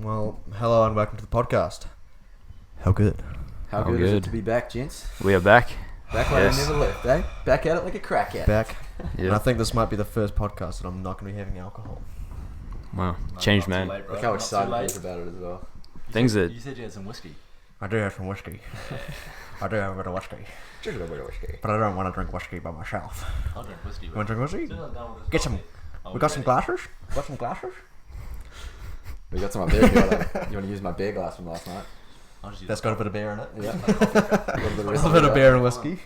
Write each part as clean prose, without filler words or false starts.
Well, hello and welcome to the podcast. How good? How good is it to be back, gents? We are back. Back like I never left, eh? Back at it like a crack at Back. Yeah. And I think this might be the first podcast that I'm not going to be having alcohol. Wow. Changed man. Late, Look how excited he is about it as well. Things that You said you had some whiskey. I do have some whiskey. I do have a bit of whiskey. Just a little bit of whiskey. But I don't want to drink whiskey by myself. I'll drink whiskey. You want to drink whiskey? As soon as I'm done with this Get some. coffee, We got some glasses? Got some glasses? We got some up there. You want to use my beer glass from last night? That's got a bit of beer in it. Yeah. a little A bit of beer and whiskey.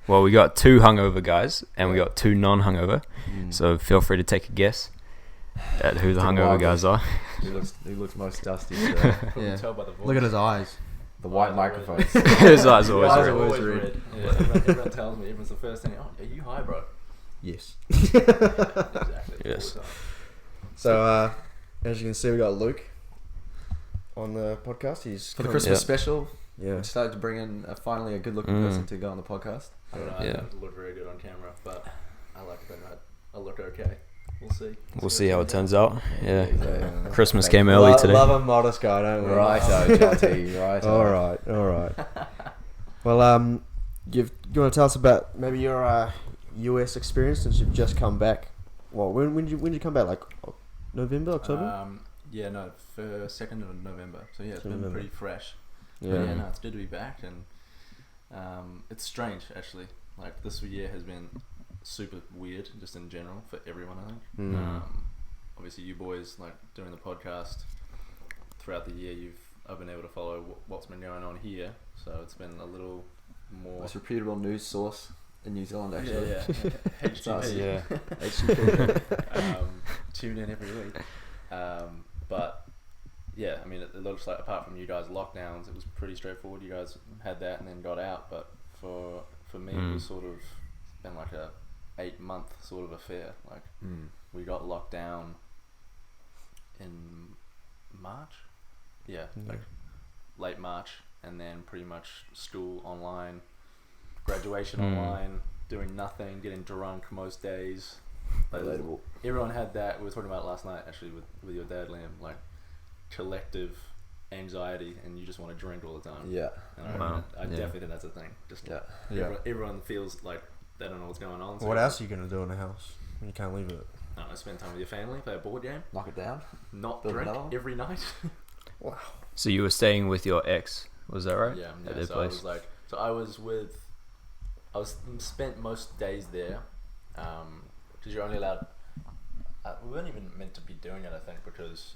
well, we got two hungover guys and we got two non-hungover. So feel free to take a guess at who the hungover guys are. He looks most dusty. Yeah. Tell by the voice. Look at his eyes. The white microphones. His eyes are always Eyes red. are always red. Yeah, everyone tells me. Everyone's the first thing. Oh, are you high, bro? Yes. Exactly. Yes. All the time. So, as you can see, we got Luke on the podcast. He's For the Christmas special, Yeah. we decided to bring in finally a good-looking person to go on the podcast. I don't know. I Yeah. don't look very good on camera, but I like to think I look okay. We'll see. We'll see how it turns out. Yeah. Yeah. Christmas came early today. Love a modest guy, don't we? Righto, Jotty, righto. All right. Well, you want to tell us about maybe your US experience since you've just come back? Well, when did you come back? Like November, October? Yeah, no, for 2nd of November. So yeah, it's been November. pretty fresh. Yeah. But yeah, no, it's good to be back, and it's strange actually. Like this year has been super weird, just in general for everyone. I think. Obviously, you boys like doing the podcast throughout the year. I've been able to follow what's been going on here, so it's been a little more. Most reputable news source in New Zealand, actually. Yeah. HGP. Yeah. HGP. Tune in every week. But yeah, I mean, it looks like apart from you guys' lockdowns, it was pretty straightforward. You guys had that and then got out. But for me, it was sort of been like a 8-month sort of affair. Like we got locked down in March. Yeah, like late March, and then pretty much school online, graduation online, doing nothing, getting drunk most days. Like, Relatable. everyone had that. We were talking about it last night actually with your dad, Liam. Like collective anxiety, and you just want to drink all the time. Yeah. And I definitely think that's a thing. Just everyone feels like they don't know what's going on. So What else are you gonna do in the house when you can't leave it? I don't know, spend time with your family, play a board game, Knock it down. not Build drink another one? every night. Wow. So you were staying with your ex, was that right? Yeah. At their So place. I was spent most days there, because you're only allowed. We weren't even meant to be doing it, I think, because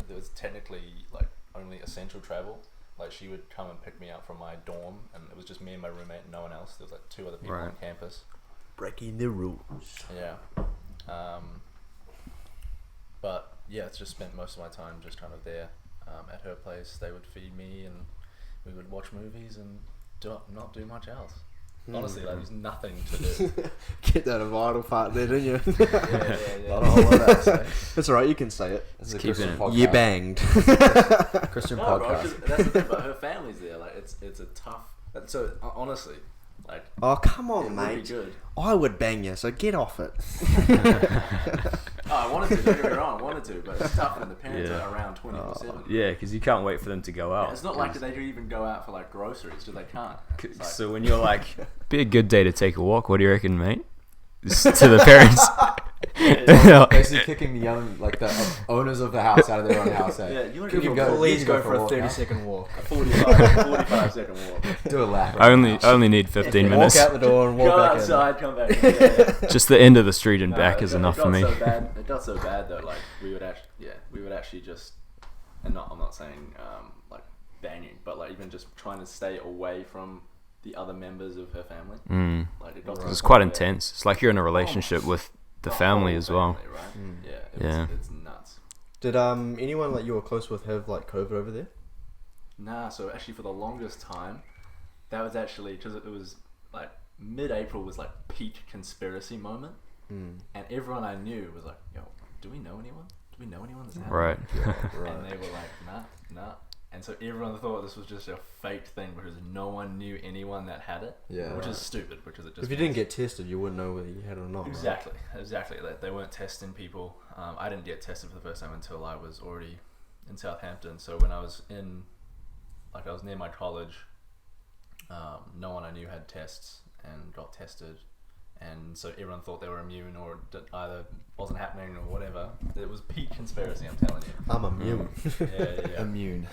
there was technically like only essential travel. Like she would come and pick me up from my dorm, and it was just me and my roommate, and no one else. There was like 2 other people on campus. Breaking the rules. Yeah. But yeah, it's just spent most of my time just kind of there at her place. They would feed me, and we would watch movies and not do much else. Honestly, like there's nothing to do. Get that a vital part there, didn't you? yeah. Not a whole lot else, eh? That's alright, you can say it. This is a keep Christian it. podcast. You banged. Christian No, bro, podcast. 'cause that's the thing. But her family's there. Like it's a tough. So honestly, like Oh, come it on, would be mate. good. I would bang you, so get off it. Oh, I wanted to. Don't get me wrong, I wanted to, but it's tough when the parents Yeah. are around 24/7. Yeah, because you can't wait for them to go out. It's not like they do even go out for like groceries, because they can't. It's like, So when you're like, be a good day to take a walk, what do you reckon, mate? To the parents. Basically kicking the young, like the owners of the house out of their own house. Eh? yeah, you want You to can go go- Please you go can for a walk now. 30-second walk. a 45-second walk. Do a lap. I only need 15 Walk minutes. out the door and walk Go back outside, come back. Yeah. Just the end of the street and No, back it is got- enough it for got me. So bad, it got so bad though. Like we would actually just, and I'm not saying like banging, but like even just trying to stay away from the other members of her family. Like it got to the It's point quite where intense. It's like you're in a relationship with the family whole as well. family, right? Yeah. It's nuts. Did anyone like you were close with have like COVID over there? Nah, so actually for the longest time, that was actually because it was like mid-April was like peak conspiracy moment, and everyone I knew was like, "Yo, do we know anyone? Do we know anyone that's had it?" Right. And they were like, nah. And so everyone thought this was just a fake thing because no one knew anyone that had it. Yeah. Which is stupid because it just. If you didn't get tested, you wouldn't know whether you had it or not. Exactly. Like, they weren't testing people. I didn't get tested for the first time until I was already in Southampton. So when I was I was near my college, no one I knew had tests and got tested, and so everyone thought they were immune or either wasn't happening or whatever. It was peak conspiracy, I'm telling you. I'm immune. Yeah. Immune.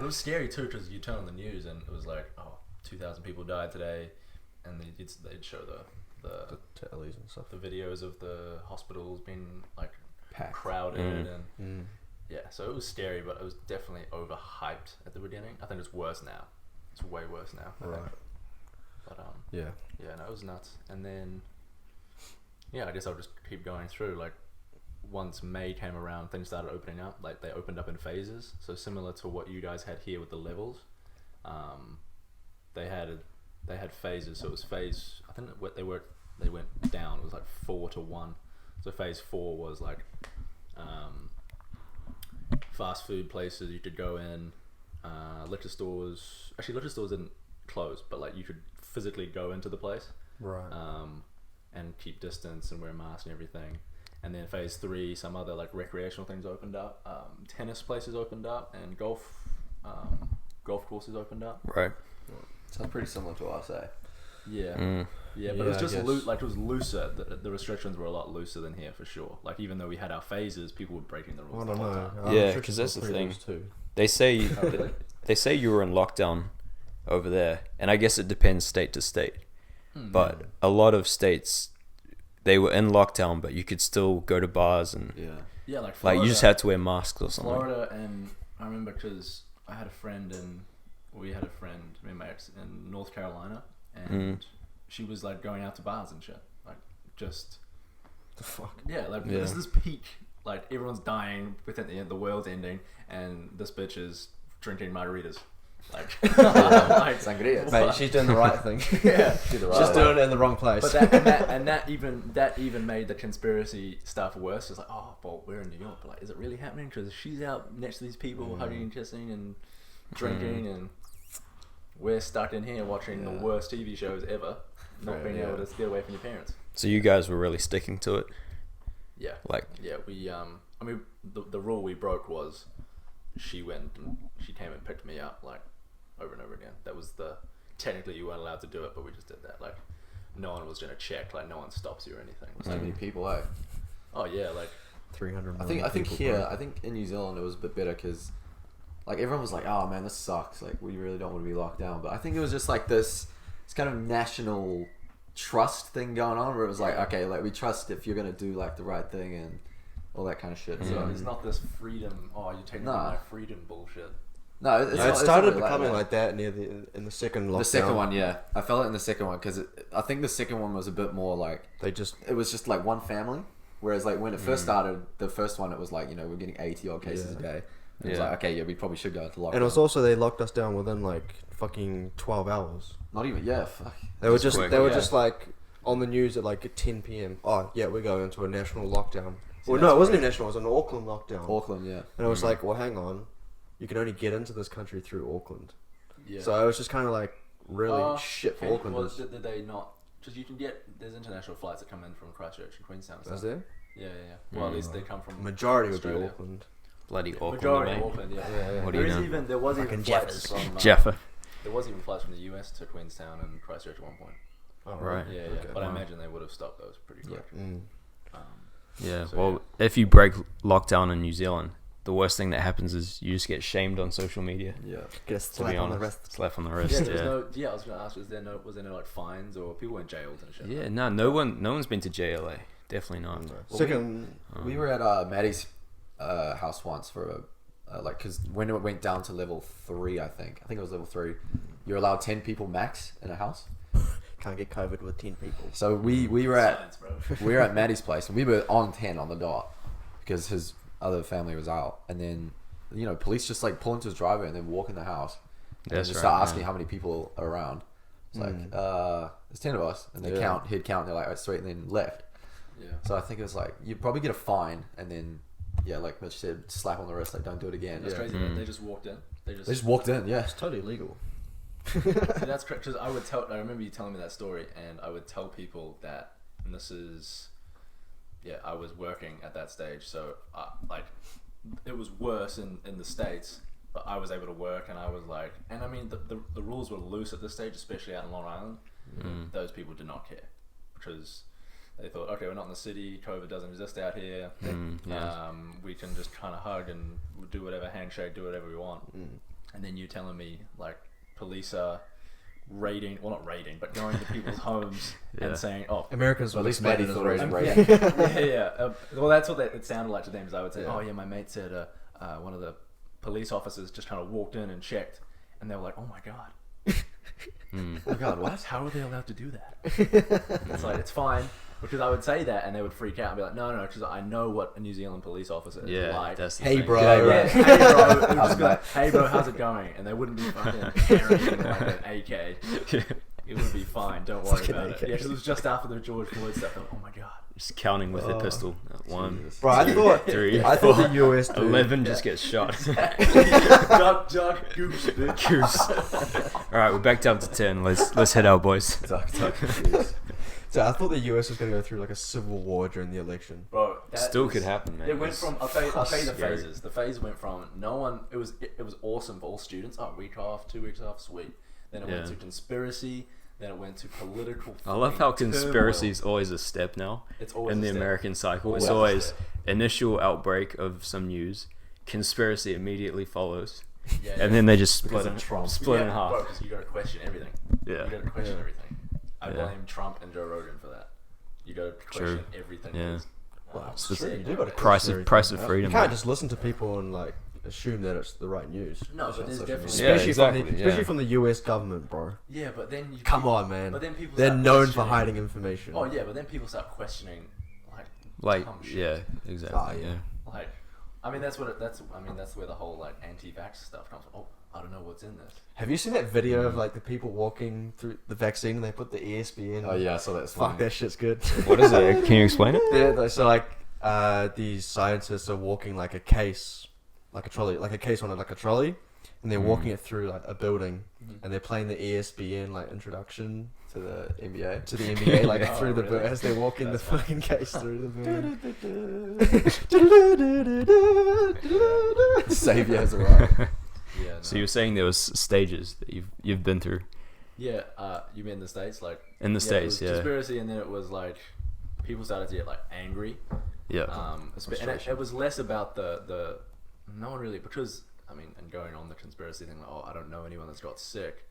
It was scary too, because you turn on the news and it was like, 2,000 people died today, and they'd show the tallies and stuff. the videos of the hospitals being like Packed. crowded and yeah, so it was scary, but it was definitely overhyped at the beginning. I think it's worse now. It's way worse now. I think. But Yeah. no, it was nuts. And then I guess I'll just keep going through. Like once May came around, things started opening up. Like they opened up in phases. So similar to what you guys had here with the levels, they had phases. So it was phase. I think what they went down. It was like 4 to 1. So phase 4 was like fast food places you could go in, liquor stores. Actually, liquor stores didn't close, but like you could physically go into the place, Right. and keep distance and wear masks and everything. And then phase 3, some other like recreational things opened up. Tennis places opened up, and golf courses opened up. Right. Sounds pretty similar to us, eh? Yeah, but it was I just guess. it was looser. The restrictions were a lot looser than here for sure. Like even though we had our phases, people were breaking the rules. I the don't whole know. time. Yeah, 'cause that's the thing. They say Oh, really? they say you were in lockdown over there, and I guess it depends state to state. But a lot of states, they were in lockdown, but you could still go to bars and Yeah, like Florida, like you just had to wear masks or something. Florida, and I remember because we had a friend, me and my ex, in North Carolina, and she was like going out to bars and shit, like just The fuck. This is peak. Like everyone's dying within the world's ending, and this bitch is drinking margaritas. Like, Sangria. Mate, she's doing the right thing. Yeah, She's doing it in the wrong place. But that even made the conspiracy stuff worse. It's like, well, we're in New York, but like, is it really happening? Because she's out next to these people, hugging and kissing and drinking, and we're stuck in here watching the worst TV shows ever, not being able to get away from your parents. So you guys were really sticking to it. Yeah. We I mean, the rule we broke was she came and picked me up like over and over again. That was technically you weren't allowed to do it, but we just did that. Like no one was gonna check. Like no one stops you or anything. So many people, eh? Oh yeah, like 300 I million think people, here, bro. I think in New Zealand it was a bit better because, like, everyone was like, "Oh man, this sucks. Like, we really don't want to be locked down." But I think it was just like this kind of national trust thing going on, where it was like, okay, like we trust if you're gonna do like the right thing and all that kind of shit. So it's not this freedom. Oh, you're taking away my freedom bullshit. no, It started becoming like that in the second lockdown. the second one. Yeah, I felt it in the second one because I think the second one was a bit more like it was just like one family. Whereas like when it first started, the first one it was like, we're getting 80 odd cases a day. And it was like, okay, we probably should go into lockdown. And it was also they locked us down within like fucking 12 hours. not even fuck. They were quick. just like on the news at like 10 p.m. Oh yeah, we're going into a national lockdown. Well, no, it wasn't even national. It was an Auckland lockdown. Auckland, yeah. And it was like, well, hang on, you can only get into this country through Auckland. Yeah. So it was just kind of like really shit for Auckland. Did they not? Because you can there's international flights that come in from Christchurch and Queenstown. Is there? Yeah. Well, at least they come from Majority would Australia. be Auckland. Bloody Auckland, Majority mate. Auckland, yeah. Yeah. What do you know? There was even Fucking flights Jeffers. from Jaffa. there was even flights from the US to Queenstown and Christchurch at one point. Oh, Right. Yeah. Okay. But I imagine they would have stopped those pretty quick. Yeah. So, Well, if you break lockdown in New Zealand, the worst thing that happens is you just get shamed on social media. Yeah. Get a To be slap on the honest, wrist. slap on the Yeah, wrist. there was Yeah. I was going to ask, was there no like fines or people went jailed and shit? Yeah. No one's been to JLA. Definitely not. Second, We were at Maddie's house once for because when it went down to level 3, I think it was level 3, you're allowed 10 people max in a house. can't get COVID with 10 people. So we were at Science, bro. we were at Maddie's place and we were on 10 on the dot because his other family was out, and then police just like pull into his driveway and then walk in the house and That's just right, start asking yeah. how many people are around. It's like there's 10 of us, and they head count, and they're like, oh, sweet, and then left. Yeah. So I think it was like you'd probably get a fine, and then like Mitch said, slap on the wrist, like don't do it again. That's crazy. Mm. They just walked in. They They just walked in, yeah. It's totally illegal. See, that's correct. Because I remember you telling me that story, and I would tell people that, and this is, I was working at that stage, so like it was worse in the States, but I was able to work, and I was like, and I mean the rules were loose at this stage, especially out in Long Island. Those people did not care because they thought, okay, we're not in the city, COVID doesn't exist out here. We can just kind of hug and do whatever, handshake, do whatever we want. And then you telling me like police are raiding, well not raiding, but going to people's homes and saying, oh, Americans Well, were at least Maddie thought it was raiding. raiding. Well, that's what it sounded like to them. Is I would say, Yeah. oh yeah, my mate said one of the police officers just kind of walked in and checked, and they were like, oh my god, Oh my God, what? how are they allowed to do that? It's like, it's fine. Because I would say that and they would freak out and be like, no, because I know what a New Zealand police officer is like. That's the Hey, thing. bro. Yeah, hey bro, it would just be like, hey bro, how's it going? And they wouldn't be fucking carrying like an AK. It would be fine, don't worry Fucking about AK. it. Yeah, 'cause it was just after the George Floyd stuff. They're like, oh my god. Just counting with a pistol. 1, Jesus. Bro, I thought 3, I thought 4, the US dude, 11 just gets shot. Duck, goose, bitch. Goose. All right, we're back down to 10. Let's head out, boys. Duck, jeez. So I thought the US was gonna go through like a civil war during the election. Bro, that Still is- could happen, man. It went from I'll tell you the Scary. phases. The phase went from no one. It was awesome for all students. Oh, week off, 2 weeks off, sweet. Then it went to conspiracy. Then it went to political. I love how fucking conspiracy is turmoil. always a step now It's always in a the step. American cycle. Always It's a always step. initial outbreak of some news, conspiracy immediately follows, Yeah, and then they just Because split of it, Trump. split in Bro, half. because you got to question everything. Yeah. You got to question everything. I Yeah. blame Trump and Joe Rogan for that. You got to question everything. Yeah. because, Wow, It's the true, you do gotta price question of everything. freedom. You can't man. just listen to people and like assume that it's the right news. No, but there's social definitely. media. Yeah, Especially exactly, from the, yeah. especially from the US government, bro. Yeah, but then you. Come on, man. But then people. They're start known for questioning- hiding information. Oh yeah, but then people start questioning, Like, dumb shit. yeah, exactly. Ah, yeah. Yeah. I mean that's where the whole like anti-vax stuff comes from. Oh, I don't know what's in this. Have you seen that video of like the people walking through the vaccine and they put the ESP in? Oh yeah, I saw that. Fuck, that shit's good. What is it? Can you explain it? Yeah, so like these scientists are walking like a case, like a trolley, like a case on like a trolley, and they're walking it through like a building, and they're playing the ESPN like introduction To the NBA. to the NBA like Oh, through the really? as they're walking That's the fucking case through the building. Savior has arrived. Yeah. No. So you're saying there was stages that you've been through Yeah. You mean the States? Like in the it States, was yeah. Conspiracy, and then it was like people started to get like angry. Yeah. And it was less about the no one really, because I mean, and going on the conspiracy thing, like, oh, I don't know anyone that's got sick.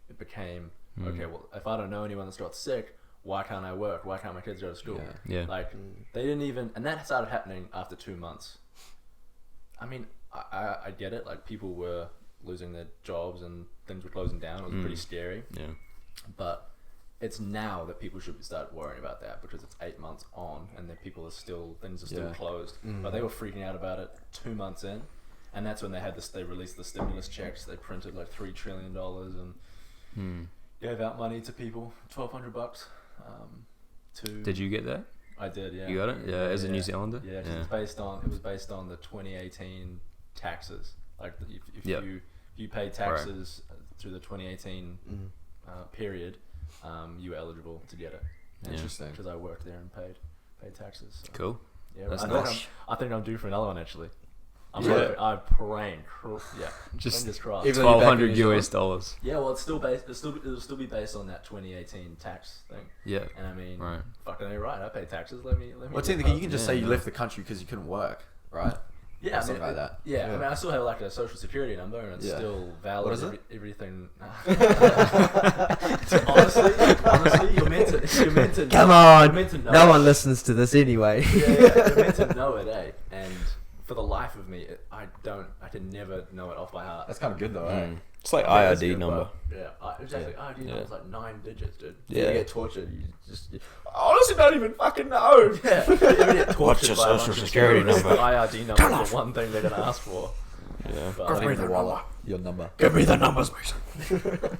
It became okay. Well, if I don't know anyone that's got sick, why can't I work? Why can't my kids go to school? Yeah. Like they didn't even, and that started happening after 2 months. I mean, I get it. Like people were losing their jobs and things were closing down. It was pretty scary. Yeah. But it's now that people should start worrying about that, because it's 8 months on and that people are still, things are still Yeah. closed. But they were freaking out about it 2 months in, and that's when they had this. They released the stimulus checks. They printed like $3 trillion and gave out money to people, $1,200. Did you get that? I did, yeah. You got it? Yeah, as a New Zealander? Yeah, 'cause Yeah. it was based on the 2018 taxes. Like if Yep. you pay taxes through the 2018 period, you were eligible to get it. Interesting. Because I worked there and paid taxes. So. Cool. Yeah, That's I nice. think I'm due for another one actually. Yeah. I'm praying. Yeah, Just fingers crossed. Even though you're back in $1,200 New US dollars. Yeah, well, it'll still be based on that 2018 tax thing. Yeah. And I mean, Right. fucking A right. I pay taxes. Let me. Well, look technically, up. you can just Yeah, say you no. left the country because you couldn't work, right? Yeah, Or something like that. Yeah, Yeah. I mean, I still have like a social security number, and it's Yeah. still valid. What is it? Everything. honestly, you're meant to. Come You're on, meant to know. no one listens to this anyway. Yeah, you're meant to know it, eh? And for the life of me, I can never know it off by heart. That's kind of good though, eh? It's like Yeah, that's IRD good, number. but- Yeah, exactly. ID Yeah. number's like 9 digits, dude. You Yeah. get tortured. You just I honestly don't even fucking know. Yeah, you get tortured What's your by a bunch social of security terrorists. number? The IRD number is the one thing they're gonna ask for. Yeah. But, Give me Your the wallet, number. your number. Give me the numbers, Mason.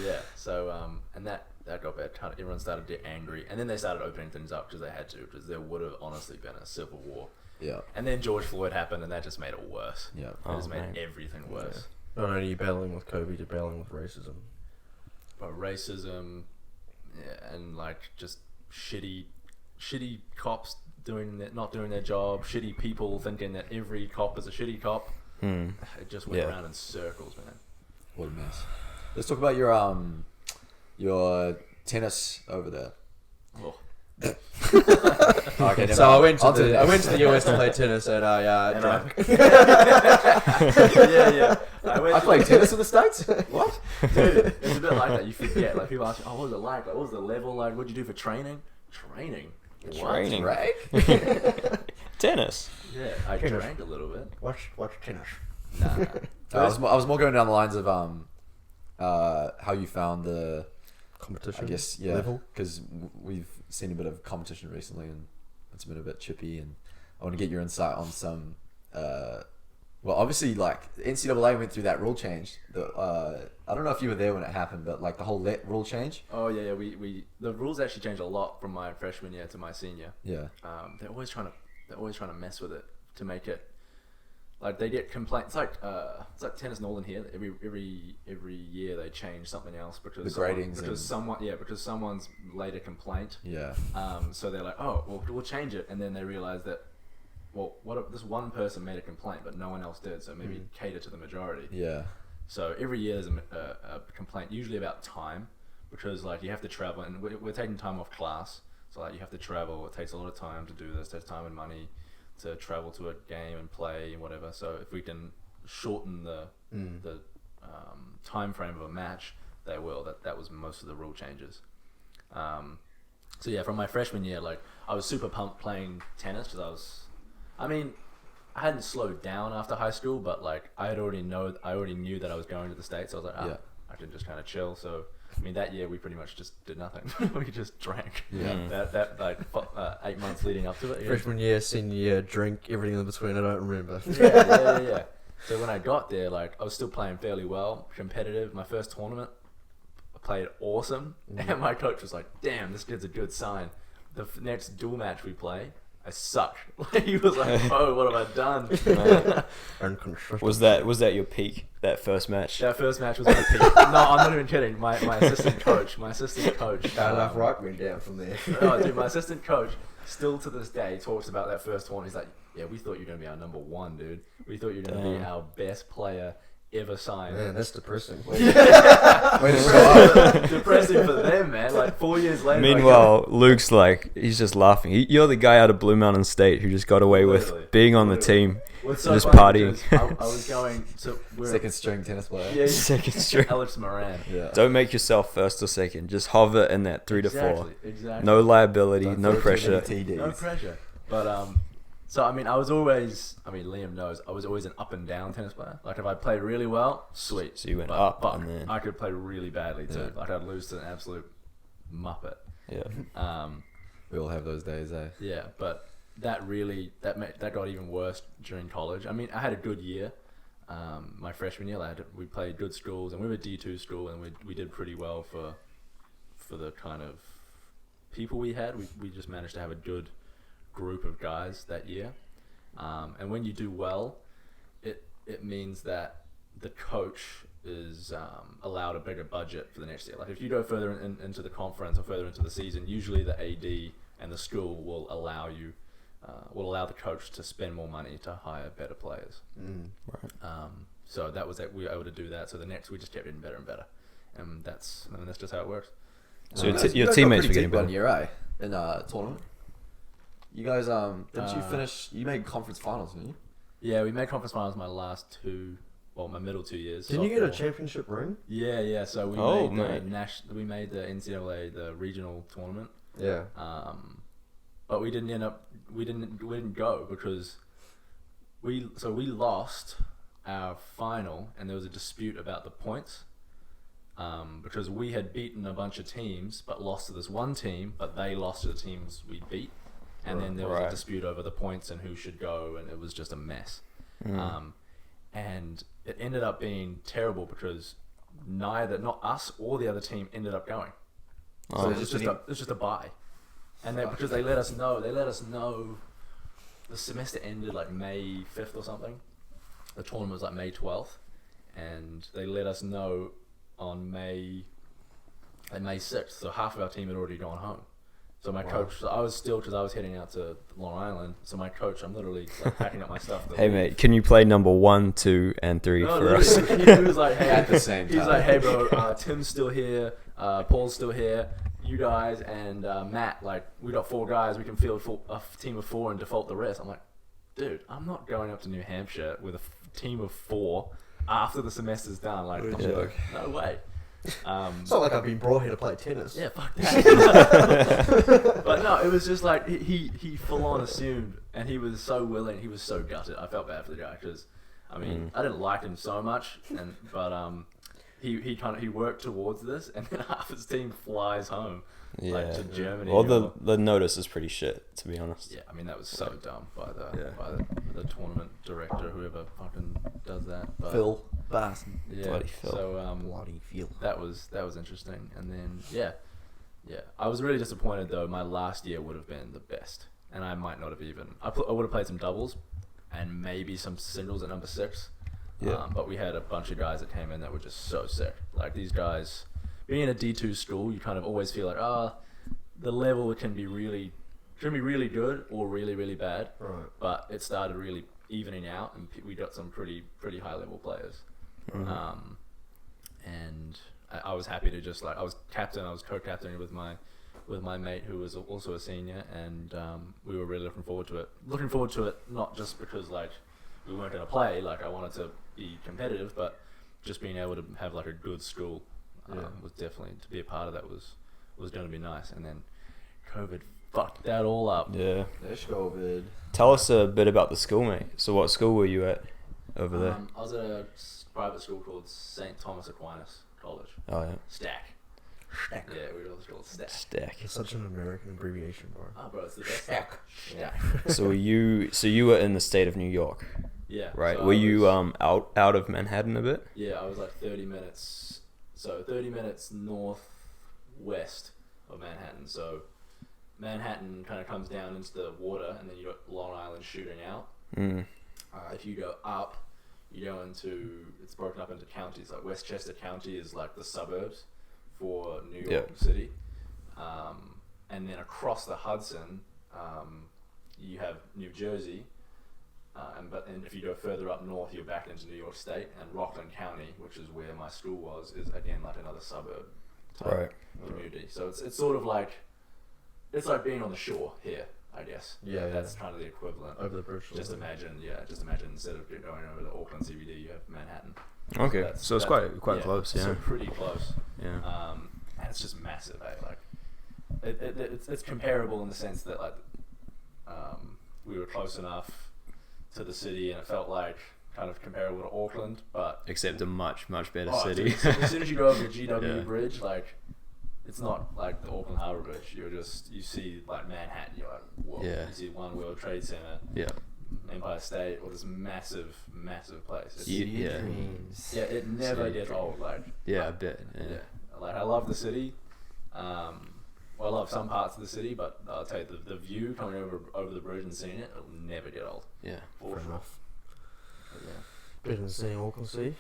yeah, so and that got bad. Everyone started to get angry, and then they started opening things up because they had to, because there would have honestly been a civil war. Yeah. And then George Floyd happened, and that just made it worse. Yeah. It Oh, just made man. everything worse. Not only are you battling with COVID, you're battling with racism. But racism, yeah, and like just shitty cops not doing their job, shitty people thinking that every cop is a shitty cop. It just went around in circles, man. What a mess. Let's talk about your tennis over there. Oh. Okay, So I went to the US to play tennis and I drank. Yeah. I played tennis in the States? What? Dude, it's a bit like that. You forget. Like people ask you, "Oh, what was it like? Like, what was the level like? What'd you do for training?" Training. Training. Right? Tennis. Yeah, I drank a little bit. Watch tennis. Nah. I was more going down the lines of how you found the Competition. I guess level. because we've seen a bit of competition recently and it's been a bit chippy, and I want to get your insight on some. Well, obviously, like NCAA went through that rule change. I don't know if you were there when it happened, but like the whole rule change. Oh yeah. We the rules actually changed a lot from my freshman year to my senior. Yeah. They're always trying to mess with it to make it. Like they get complaints. It's like tennis Northern here. Every year they change something else because The gradings because someone's laid a complaint. Yeah. So they're like, oh, well, we'll change it, and then they realize that, well, what if this one person made a complaint but no one else did? So maybe cater to the majority. Yeah. So every year there's a complaint, usually about time, because like you have to travel, and we're taking time off class. So like you have to travel. It takes a lot of time to do this. It takes time and money to travel to a game and play and whatever. So if we can shorten the time frame of a match, they will. That was most of the rule changes. So yeah, from my freshman year, like I was super pumped playing tennis because I hadn't slowed down after high school, but like I already knew that I was going to the States. So I was like, I can just kind of chill. So that year we pretty much just did nothing. We just drank. Yeah. That like 8 months leading up to it. Yeah. Freshman year, senior year, drink, everything in between. I don't remember. Yeah. So when I got there, like I was still playing fairly well, competitive. My first tournament, I played awesome, and my coach was like, "Damn, this kid's a good sign." The next dual match we play, I suck. Like, he was like, "Oh, what have I done?" Was that your peak? That first match? That first match was my peak. No, I'm not even kidding. My assistant coach. Enough right went down from there. Oh, dude, my assistant coach still to this day talks about that first tournament. He's like, "Yeah, we thought you were gonna be our number one, dude. We thought you were gonna be our best player ever signed." Man, that's depressing. Depressing for them, man. Like 4 years later. Meanwhile, Luke's like, he's just laughing. You're the guy out of Blue Mountain State who just got away with being on the team, so just funny partying. I was going to Second string tennis player. Yeah, Second string. Alex Moran. Yeah. Don't make yourself first or second. Just hover in that 3 to 4. Exactly. No liability, Don't no throw too pressure. many TDs. No pressure. But so I was always. Liam knows I was always an up and down tennis player. Like if I played really well, sweet. So you went but up fuck, and then I could play really badly too. Yeah. Like I'd lose to an absolute muppet. Yeah. We all have those days, eh? Yeah, but that got even worse during college. I had a good year. My freshman year, we played good schools, and we were a D2 school, and we did pretty well for the kind of people we had. We just managed to have a good group of guys that year. And when you do well, it means that the coach is allowed a bigger budget for the next year. Like if you go further into the conference or further into the season, usually the AD and the school will allow the coach to spend more money to hire better players. Right. So that was that we were able to do that. So the next we just kept getting better and better, and that's just how it works. So You your guys got teammates pretty were getting deep one better. year, eh? In tournament. You guys didn't you finish? You made conference finals, didn't you? Yeah, we made conference finals my my middle 2 years. Didn't you get a sophomore. championship ring? Yeah. So we we made the NCAA the regional tournament. Yeah. But we didn't go because we lost our final, and there was a dispute about the points. Because we had beaten a bunch of teams but lost to this one team, but they lost to the teams we beat, and then there was a dispute over the points and who should go, and it was just a mess. And it ended up being terrible because not us or the other team ended up going. So it's just a bye, and because they let us know the semester ended like May 5th or something. The tournament was like May 12th, and they let us know on May 6th, so half of our team had already gone home. So my coach, so I was still, because I was heading out to Long Island. So my coach, I'm literally like packing up my stuff. Hey mate, can you play number 1, 2, and 3 for us? He was like, hey, At the same time. He's like, hey bro, Tim's still here, Paul's still here, you guys and Matt, like we got 4 guys, we can field a team of 4 and default the rest. I'm like, dude, I'm not going up to New Hampshire with a team of 4 after the semester's done. Like, no way. It's not like I've been brought here to play tennis. Yeah, fuck that. But no, it was just like he full on assumed, and he was so willing. He was so gutted. I felt bad for the guy because, I mean, I didn't like him so much, but he worked towards this, and then half his team flies home, like to Germany. Well, the notice is pretty shit, to be honest. Yeah, I mean that was so dumb by the tournament director, whoever fucking does that. But, Phil Bass. yeah, Bloody Phil. So Bloody Phil. that was interesting, and then yeah, I was really disappointed though. My last year would have been the best, and I might not have even. I would have played some doubles, and maybe some singles at number 6. Yeah. But we had a bunch of guys that came in that were just so sick. Like these guys, being in a D2 school, you kind of always feel like, the level can be really good or really, really bad. Right. But it started really evening out, and we got some pretty high level players. Mm-hmm. And I was happy to just like, I was co-captaining with my mate who was also a senior, and we were really looking forward to it. Not just because like we weren't going to play, like I wanted to be competitive, but just being able to have like a good school was definitely, to be a part of that was going to be nice. And then COVID fucked that all up. Yeah. There's COVID. Tell us a bit about the school, mate. So what school were you at over there? I was at a private school called St. Thomas Aquinas College. Oh, yeah. Stack. Yeah, we were always called Stack. Stack. It's such an American abbreviation, bro. Oh, bro, it's the best. Stack. Stack. So you were in the state of New York, Yeah. right? So Were I you was- out of Manhattan a bit? Yeah, I was like 30 minutes. So 30 minutes northwest of Manhattan. So Manhattan kind of comes down into the water, and then you got Long Island shooting out. Mm. If you go up, you go into, it's broken up into counties. Like Westchester County is like the suburbs for New York City. And then across the Hudson, you have New Jersey. And if you go further up north, you're back into New York State. And Rockland County, which is where my school was, is again like another suburb type community. So it's sort of like, it's like being on the shore here, I guess. Yeah, That's kind of the equivalent. Over the bridge. Just imagine instead of going over the Auckland CBD, you have Manhattan. Okay, so it's quite close, yeah. So pretty close. Yeah. And it's just massive, eh? Like, it's comparable in the sense that like, we were close enough to the city, and it felt like kind of comparable to Auckland, but Except a much better dude, city. as soon as you go over the GW Yeah. bridge, like, it's not like the Auckland Harbour Bridge. You see like Manhattan. You're like, whoa. Yeah. You see One World Trade Center, Yeah. Empire State, or this massive place. It's, Yeah. yeah, it never gets old. Like, Yeah, I bet. yeah. Yeah. Like, I love the city. Well, I love some parts of the city, but I'll tell you, the view coming over the bridge and seeing it, it'll never get old. Yeah. For Fair sure. enough. But yeah. Better than seeing Auckland City.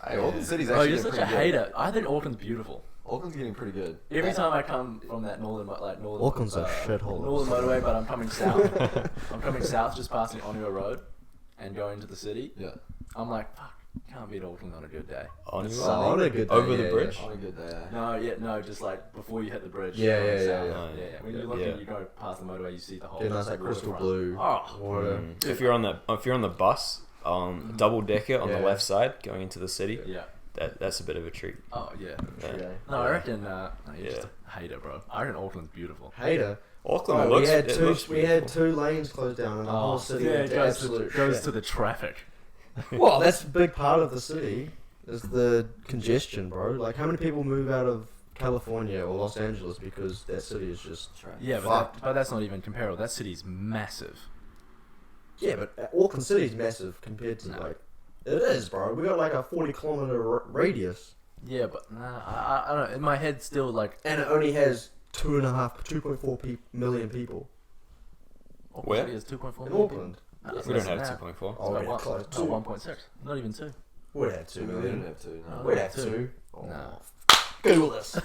Hey, Auckland City's Oh, actually you're such pretty a good. hater. I think Auckland's beautiful. Auckland's getting pretty good. Every time I come from that northern Auckland's a shithole. northern motorway, but I'm coming south. I'm coming south, just passing Onua Road, and going to the city. Yeah. I'm like, fuck, can't beat Auckland on a good day. On It's your sunny. on a good day, Over the yeah, bridge? On a good day. No, just like before you hit the bridge. Yeah, going yeah, yeah, south. yeah. When Yeah. you look Yeah. and you go past the motorway, you see the whole. Yeah, nice, like crystal waterfront. blue Oh, water. If you're on the bus, double decker on the Yeah. left side going into the city, yeah. that's a bit of a treat. Oh yeah. Yeah. No, I reckon. No, you're Yeah. just a hater, bro. I reckon Auckland's beautiful. Hater. Auckland Oh, looks. we had it two. looks We had beautiful. 2 lanes closed down, and the whole city yeah, went it to goes absolute goes shit. to the traffic. Well, that's a big part of the city. Is the congestion, bro. Like, how many people move out of California or Los Angeles because that city is just Yeah, fucked? but that's not even comparable. That city's massive. Yeah, but Auckland City's massive compared to No. like it is, bro. We got like a 40-kilometer radius, Yeah, but nah, I don't know. In my head, still like and it only has 2.4 million people Auckland Where? City is 2.4 in million Auckland. people. No, it's We less don't than have that. 2.4. Oh, It's yeah, about close. no, 1.6. Not even 2. We'd have 2 We million. didn't have to. No. We'd have 2. Oh. No. Google this.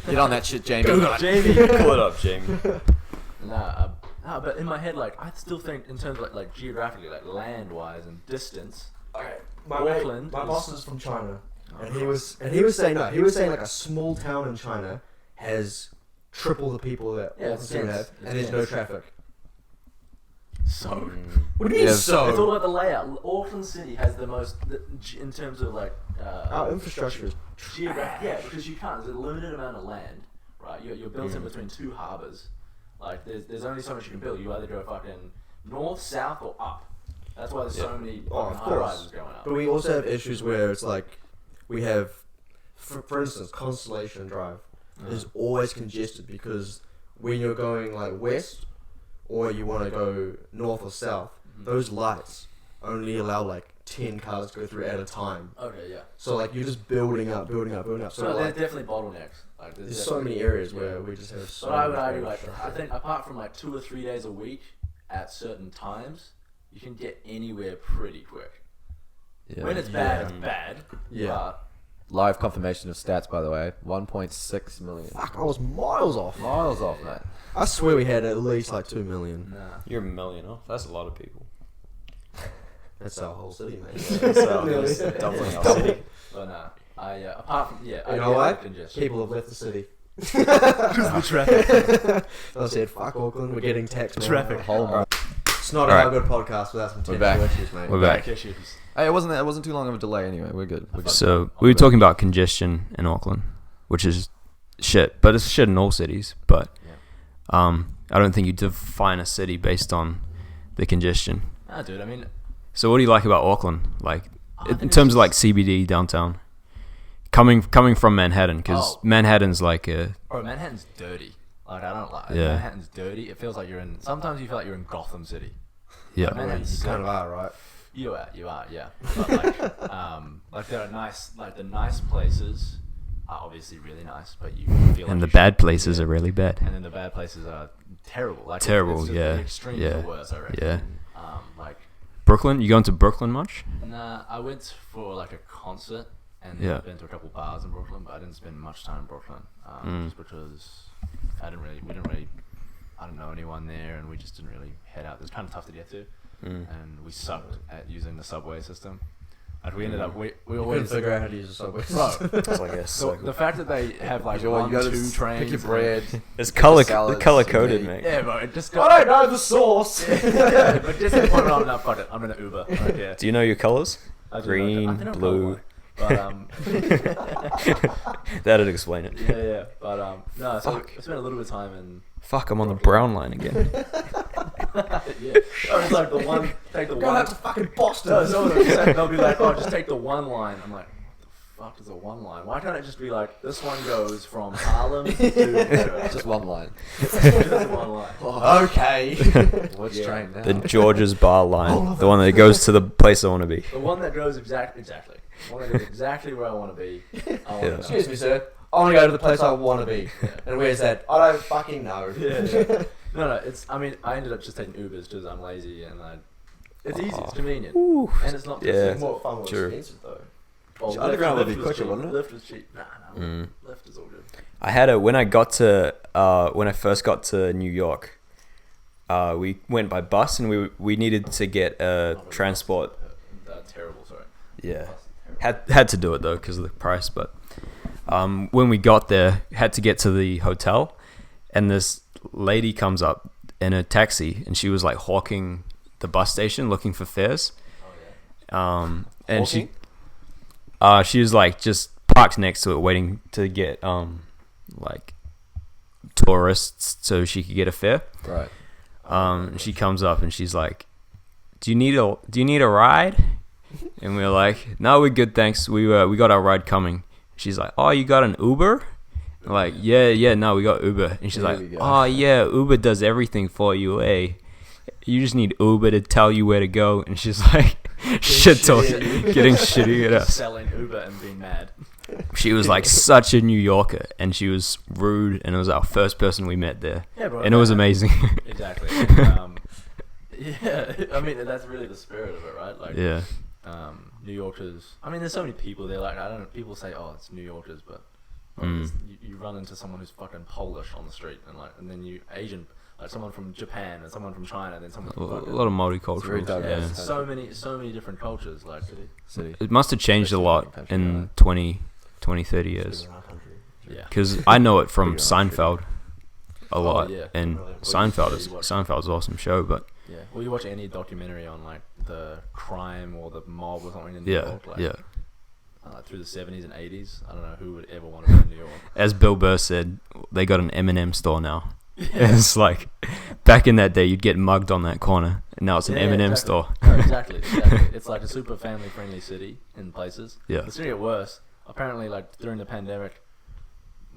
Get on that shit, Jamie. Jamie, pull it up, Jamie. But in my head, like, I still think in terms of like geographically, like land-wise and distance. Okay, Auckland my is- boss is from China, and he was saying like a small town in China has triple the people that Yeah, Auckland it's City dense. have, It's and there's no dense. traffic. So. What do you mean Yeah, so? It's all about the layout. Auckland City has the most, in terms of like. Our infrastructure is Geographic, yeah, because you can't. There's a limited amount of land, right? You're built in between two harbours. Like, there's only so much you can build. You either go fucking north, south, or up. That's why there's so many fucking of high course. rises going up. But we also have issues where it's like we have, for instance, Constellation Drive is always congested because when you're going like west or you want to go north or south, those lights only allow like 10 cars to go through at a time. Okay, yeah. So like you're just building up. So So there's like, definitely bottlenecks. Like, there's so many areas where we just have so But I would much argue, like, infrastructure. I think apart from like 2 or 3 days a week at certain times, you can get anywhere pretty quick. Yeah. When it's bad, it's bad. Yeah. Live confirmation of stats, by the way. 1.6 million. Fuck, I was miles off. Miles off, mate. I swear we had at least like 2 million. Nah. You're a million off. That's a lot of people. That's our whole city, mate. That's definitely our city. But nah. Apart from You I know get what? congestion. People have left the city. the traffic. I said, fuck Auckland, we're getting taxed. man." Traffic. Whole It's not Alright. a good podcast without some We're technical back. issues, mate. We're back. Issues. Hey, it wasn't too long of a delay anyway. We're good. So we were talking about congestion in Auckland, which is shit, but it's shit in all cities. But I don't think you define a city based on the congestion. Nah, dude. I mean, So what do you like about Auckland? Like I in think terms it's of like CBD downtown, coming from Manhattan, because Oh. Manhattan's like a bro, Manhattan's dirty. Like, I don't like. Yeah. Manhattan's dirty. It feels like you're in. Sometimes you feel like you're in Gotham City. yeah. Like, Manhattan's You kind so- of are, right? You are, yeah. But like there are nice, like the nice places are obviously really nice, but you feel like And the you should- bad places are really bad. and then the bad places are terrible. Like Terrible, it's just yeah, The extremes yeah, are worse, I reckon. Yeah. Like, Brooklyn, you going to Brooklyn much? nah, I went for like a concert and Yeah. I've been to a couple bars in Brooklyn, but I didn't spend much time in Brooklyn, just because we didn't really, I don't know anyone there, and we just didn't really head out. It was kind of tough to get to. And we sucked at using the subway system. Like we ended up, we We couldn't always figure out how to use the subway. Bro, It's like a the fact that they have like You one, gotta two trains. pick your bread. It's color salads, coded, meat. mate. Yeah, bro. It just I don't know the source. yeah, but just to point it on, no, fuck it. I'm gonna Uber. Like, yeah. Do you know your colors? I do Green, I think I'm blue. colorblind. But That'd explain it. yeah. But no. So Fuck. I spent a little bit of time in. Fuck, I'm on the brown line again. Yeah. Oh, it's like the one. Take the Go one. out to fucking Boston. No, so they'll be like, oh, just take the one line. I'm like, what the fuck is a one line? Why can't it just be like, this one goes from Harlem to Just one line. just one line. Okay. Which Yeah. train now? The George's Bar line, the one that goes to the place I want to be. The one that goes exactly. The one that goes exactly where I want to be. I want Yeah. to Excuse me, sir. I want to go to the place I want to be. Yeah. And where's that? I don't fucking know. Yeah. No. It's. I mean, I ended up just taking Ubers because I'm lazy and it's easy. It's convenient. Ooh. And it's not. Yeah. It's more fun, more Sure. expensive though. Well, Underground would be was quicker, cheap. wouldn't it? Lyft was cheap. Nah. Mm. Lyft is all good. I had when I first got to New York, we went by bus and we needed to get transport. Terrible. Sorry. Yeah, had to do it though because of the price. But when we got there, had to get to the hotel, and this lady comes up in a taxi, and she was like hawking the bus station, looking for fares. Oh yeah. And she was like just parked next to it, waiting to get like tourists so she could get a fare. Right. She comes up and she's like, do you need a ride? And we're like, no, we're good, thanks. We got our ride coming. She's like, oh, you got an Uber? I'm like, yeah, no, we got Uber. And she's There like, we go. oh yeah, Uber does everything for you, eh? You just need Uber to tell you where to go. And she's like, shit talking, getting shitty at us. Selling Uber and being mad. She was like such a New Yorker, and she was rude, and it was our first person we met there, Yeah, bro. and it was amazing. Exactly. Yeah, I mean that's really the spirit of it, right? Like, Yeah. New Yorkers. I mean, there's so many people there. Like, I don't know. People say, "Oh, it's New Yorkers," but You run into someone who's fucking Polish on the street, and then you Asian, like someone from Japan and someone from China, and then someone from A lot of multicultural. diverse. so many different cultures. Like City. It must have changed a lot Country, in 20, 30 years. yeah, Because I know it from Pretty much. Seinfeld a lot, yeah. and Really? Seinfeld's Well, an awesome show, but yeah. Well, you watch any documentary on like the crime or the mob or something in New yeah, York, like, yeah. Through the 70s and 80s, I don't know who would ever want to be in New York. As Bill Burr said, they got an M&M store now. It's like back in that day, you'd get mugged on that corner, and now it's an M&M exactly. store. No, exactly. It's like a super family-friendly city in places. Yeah. It's going to get worse. Apparently, like during the pandemic,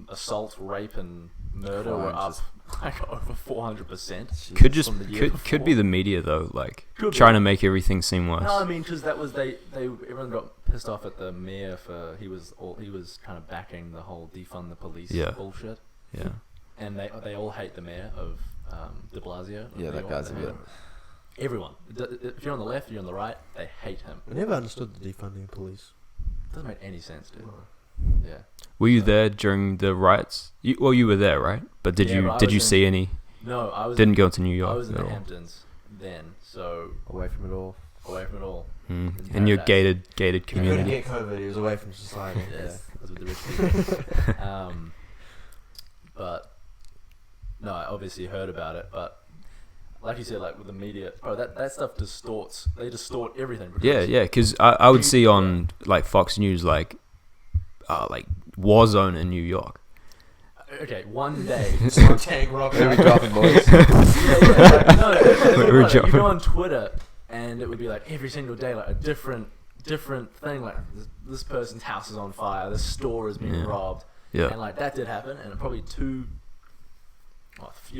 assault, rape, and murder were up Crimes like over 400%. Could be the media though, like Could be. trying to make everything seem worse. No, I mean, because that was everyone got pissed off at the mayor for he was kind of backing the whole defund the police Yeah. bullshit, Yeah, and they all hate the mayor of De Blasio. of Yeah, New that York. guy's a bit. Everyone. If you're on the left, you're on the right, they hate him. I never understood the defunding police. Doesn't make any sense, dude. Yeah. were you there during the riots? You were there, right? But did Yeah, but I you was see any? No, I was. Didn't go to New York. I was in at the all. Hamptons then, so Away from it all. away from it all. In your Paradise. gated He couldn't community. get COVID. He was away from society. Yeah, that's with the rich people. But no, I obviously heard about it. But like you said, like with the media, bro, that stuff distorts. They distort everything. because Yeah. Because I would see on like Fox News like war zone in New York. Okay, one day. Tank rock. Maybe dropping boys. You go on Twitter and it would be like every single day, like a different thing. Like this person's house is on fire. This store is being Yeah. robbed. Yeah. And like that did happen, and probably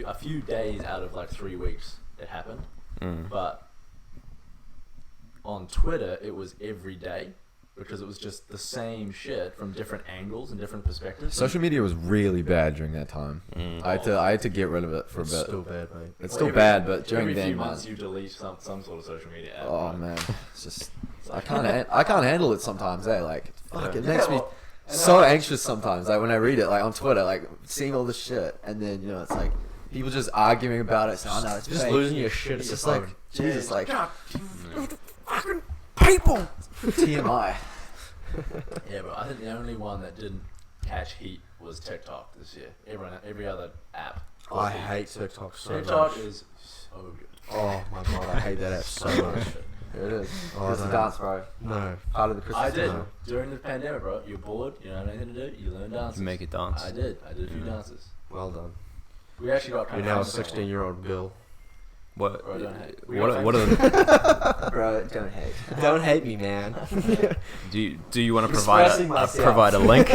a few days out of like 3 weeks it happened. But on Twitter, it was every day because it was just the same shit from different angles and different perspectives. Social media was really bad during that time. I had to get rid of it for a It's bit. still bad, mate. It's still bad, but during every then, few man. months you delete some sort of social media app. Oh man, it's just I can't handle it sometimes. Like fuck, it makes me so anxious sometimes. Like when I read it, like on Twitter, like seeing all this shit, and then it's like people just arguing about it. So, oh no, it's Just fake. losing your shit. It's at just your like phone. Jesus, like fucking people. TMI. Yeah, but I think the only one that didn't catch heat was TikTok this year. Every other app. I hate TikTok so TikTok much. is so good. Oh my god, I hate that app so much. Here it is. Oh, Here's the no. dance, bro. No. Part of the Christmas. I did dinner. during the pandemic, bro. You're bored. You don't have anything to do. You learn dances. You make it dance. I did a few dances. Well done. We actually got kind You're of now a famous on 16-year-old girl. What? Bro, don't hate. We What got are famous- the? Bro, don't hate. Don't hate me, man. Do you want to Expressing myself. provide a link?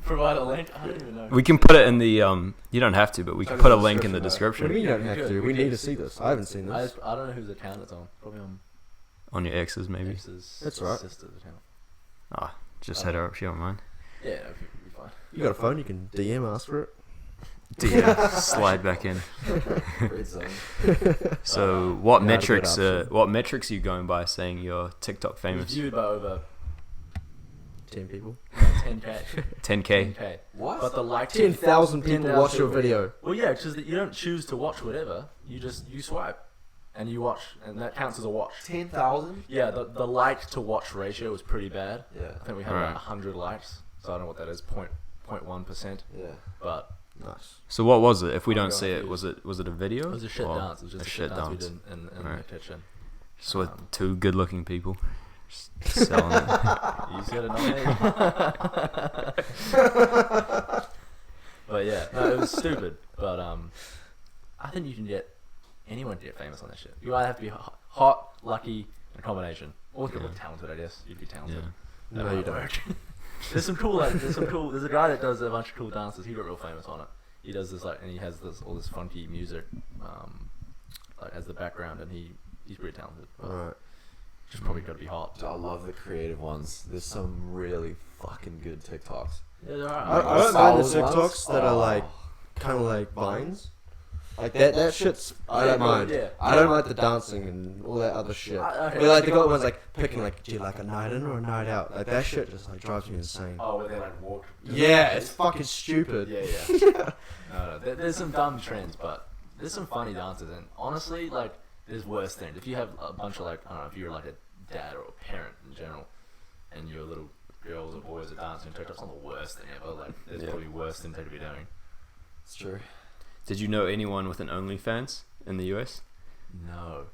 Provide a link. I don't even know. We can put it in the you don't have to, but we can put a link in the What do you description mean you don't have to? We need to see this. I haven't seen I this. don't know whose account it's on. Probably on on your ex's maybe. Ex's That's right. sister's account. Just hit her up. She don't mind. Yeah, no, you'll be fine. You got a phone? You can DM us for it. Slide back in. Red zone. So what Yeah, that's a good metrics? option. What metrics are you going by saying you're TikTok It was famous? viewed by over 10 people. 10k. 10K. 10k. What? But the like 10,000 people 10,000 watch your video. Well, yeah, because you don't choose to watch whatever. You swipe, and you watch, and that counts as a watch. 10,000? Yeah, the like to watch ratio was pretty bad. Yeah. I think we had Right. about 100 likes, so I don't know what that is, 0.1%. Yeah. But Nice. So what was it? If we Oh my don't God, see it, dude. was it a video? it was a shit Or dance. It was just a shit dance we did in the Right. kitchen. Just with Um, two good-looking people just selling it. You said it, not me. But yeah, no, it was stupid. But I think you can get anyone to get famous on that shit. You either have to be hot, lucky, and a combination, or you Yeah. talented. I guess you'd be talented. Yeah. That No, you might don't. work. There's a guy that does a bunch of cool dances. He got real famous on it. He does this and he has all this funky music, like as the background, and he's pretty talented. But Alright. just probably got to be hot. I love the creative ones. There's some really fucking good TikToks. Yeah, there are. I don't mind the Solid ones. TikToks that are Oh. like, kind of like vines. Like that shit's. I don't mind. Yeah. I don't like the dancing and all that other shit. Okay. But like they got ones like picking like, do you like a night in or a night out? Like that shit just like drives me insane. Oh, where they like walk. Yeah, it's fucking stupid. Yeah. No, there's some dumb trends, but there's some funny dances, and honestly, like, there's worse things. If you have a bunch of like, I don't know, if you're like a dad or a parent in general, and your little girls or boys are dancing, that's not the worst thing ever. Like, there's probably worse things they could be doing. It's true. Did you know anyone with an OnlyFans in the US? No.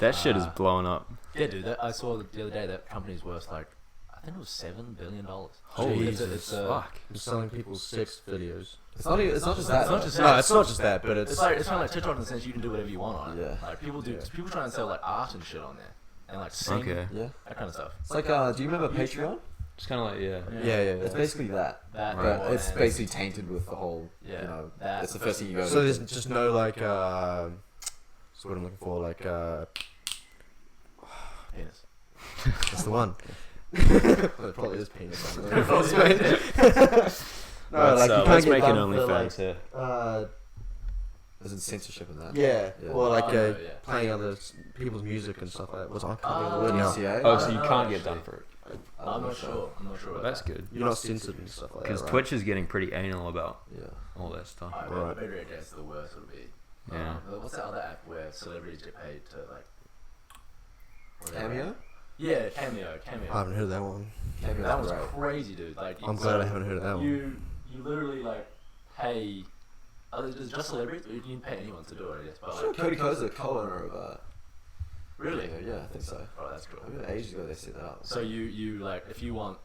That shit is blowing up. Yeah, dude. I saw the other day that company's worth like, I think it was $7 billion. Holy it's fuck! I'm selling people's sex videos. It's not just that. It's not just No, that. it's not just that, but it's It's kind of like TikTok in the sense you can do whatever you want on it. Yeah. Like people try and sell like art and shit on there, and like sing, Okay. Yeah. that kind of stuff. It's like, do you remember Patreon? It's kind of like yeah. It's basically that. That, But it's and- basically tainted with the whole, Yeah, you know, that- it's the first thing you go So to. there's just no like that's what I'm looking for, like penis. that's the one. Well, it probably is penis. No, like you can't let's get make an done for, OnlyFans here. There's censorship in that. yeah, Yeah. or like Yeah. playing other people's music and stuff like that. What's I can't Oh, think of the word now. DCA? Oh, so you no, can't get actually. done for it. I'm not sure. I'm not sure. Well, About that's that. good. You're not censored and stuff like that. Because right? Twitch is getting pretty anal about Yeah. all that stuff. I Right. bet that's the worst would be. Yeah. What's that other app where celebrities get paid to like? Cameo? Yeah, Cameo. I haven't heard that one. Cameo. That was right. crazy, dude. Like, I'm glad I haven't heard of that one. You literally like pay. It's just celebrities, or you can pay anyone to do it, I guess. But I'm sure like, Cody Ko's a co-owner of really? Yeah, I think so. Oh, that's cool. I remember ages ago they set that up. So you like if you want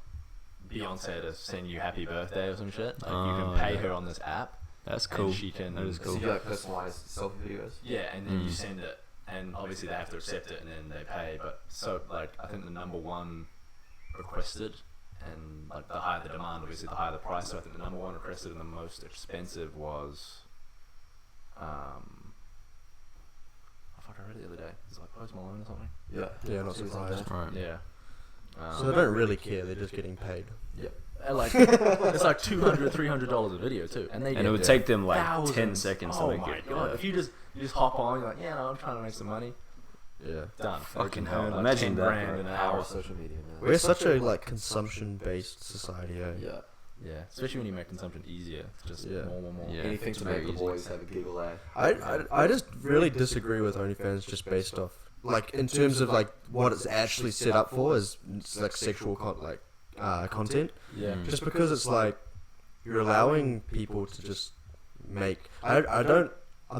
Beyonce to send you happy birthday or some shit, like you Oh, can pay yeah. her on this app. That's And cool. she can. That is So cool. you get like personalized selfie videos. Yeah, and then you Mm. send it, and obviously they have to accept it, and then they pay. But so like I think the number one requested, and like the higher the demand, obviously the higher the price. So I think the number one requested and the most expensive was, I read it the other day. It's like Post Malone or something. Yeah. Yeah, not See what's on surprised. there. Right. Yeah. So they don't really care. They're just getting paid. And like it's like $200, $300 a video too, and they And get it would take them like 10 thousands. seconds Oh to make my it. god! Yeah. If you just hop on, you're like, yeah, no, I'm trying to make some money. Yeah. Done. Fucking They can hell, earn, like, imagine 10 that, grand bro. in an Power hour. of social media, man. We're such a like consumption-based society. Yeah. Yeah, especially when you make consumption easier. It's just Yeah. more. Yeah. Anything it's to very make the easy. boys have a giggle, eh? I just really disagree with OnlyFans just based off like in terms of like what it's actually set up for is like sexual content. Yeah. Mm. Just because it's like you're allowing people to just make. I'm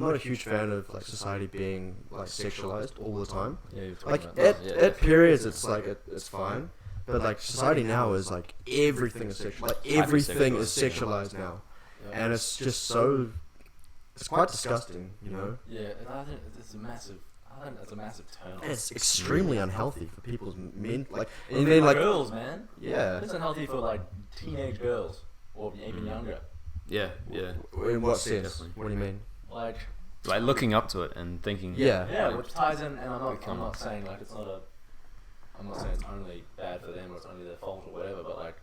not a huge fan of like society being like sexualized all the time. Yeah, you're talking Like about that. Yeah, at periods it's like it's fine, but like society now is like everything is sexual. Like everything is sexualized now, and it's just so. It's quite disgusting, you know. Yeah, and I think it's a massive. I think that's a massive turn. And it's extremely unhealthy for people's men. Like, and then like, girls, man. yeah. It's unhealthy for like teenage girls or even younger. Yeah, yeah. In what sense? Definitely. What do you mean? Like Like looking up to it and thinking. Yeah. yeah, like, which ties in, and I'm Become- not saying like it's not a. I'm not saying it's only bad for them or it's only their fault or whatever, but like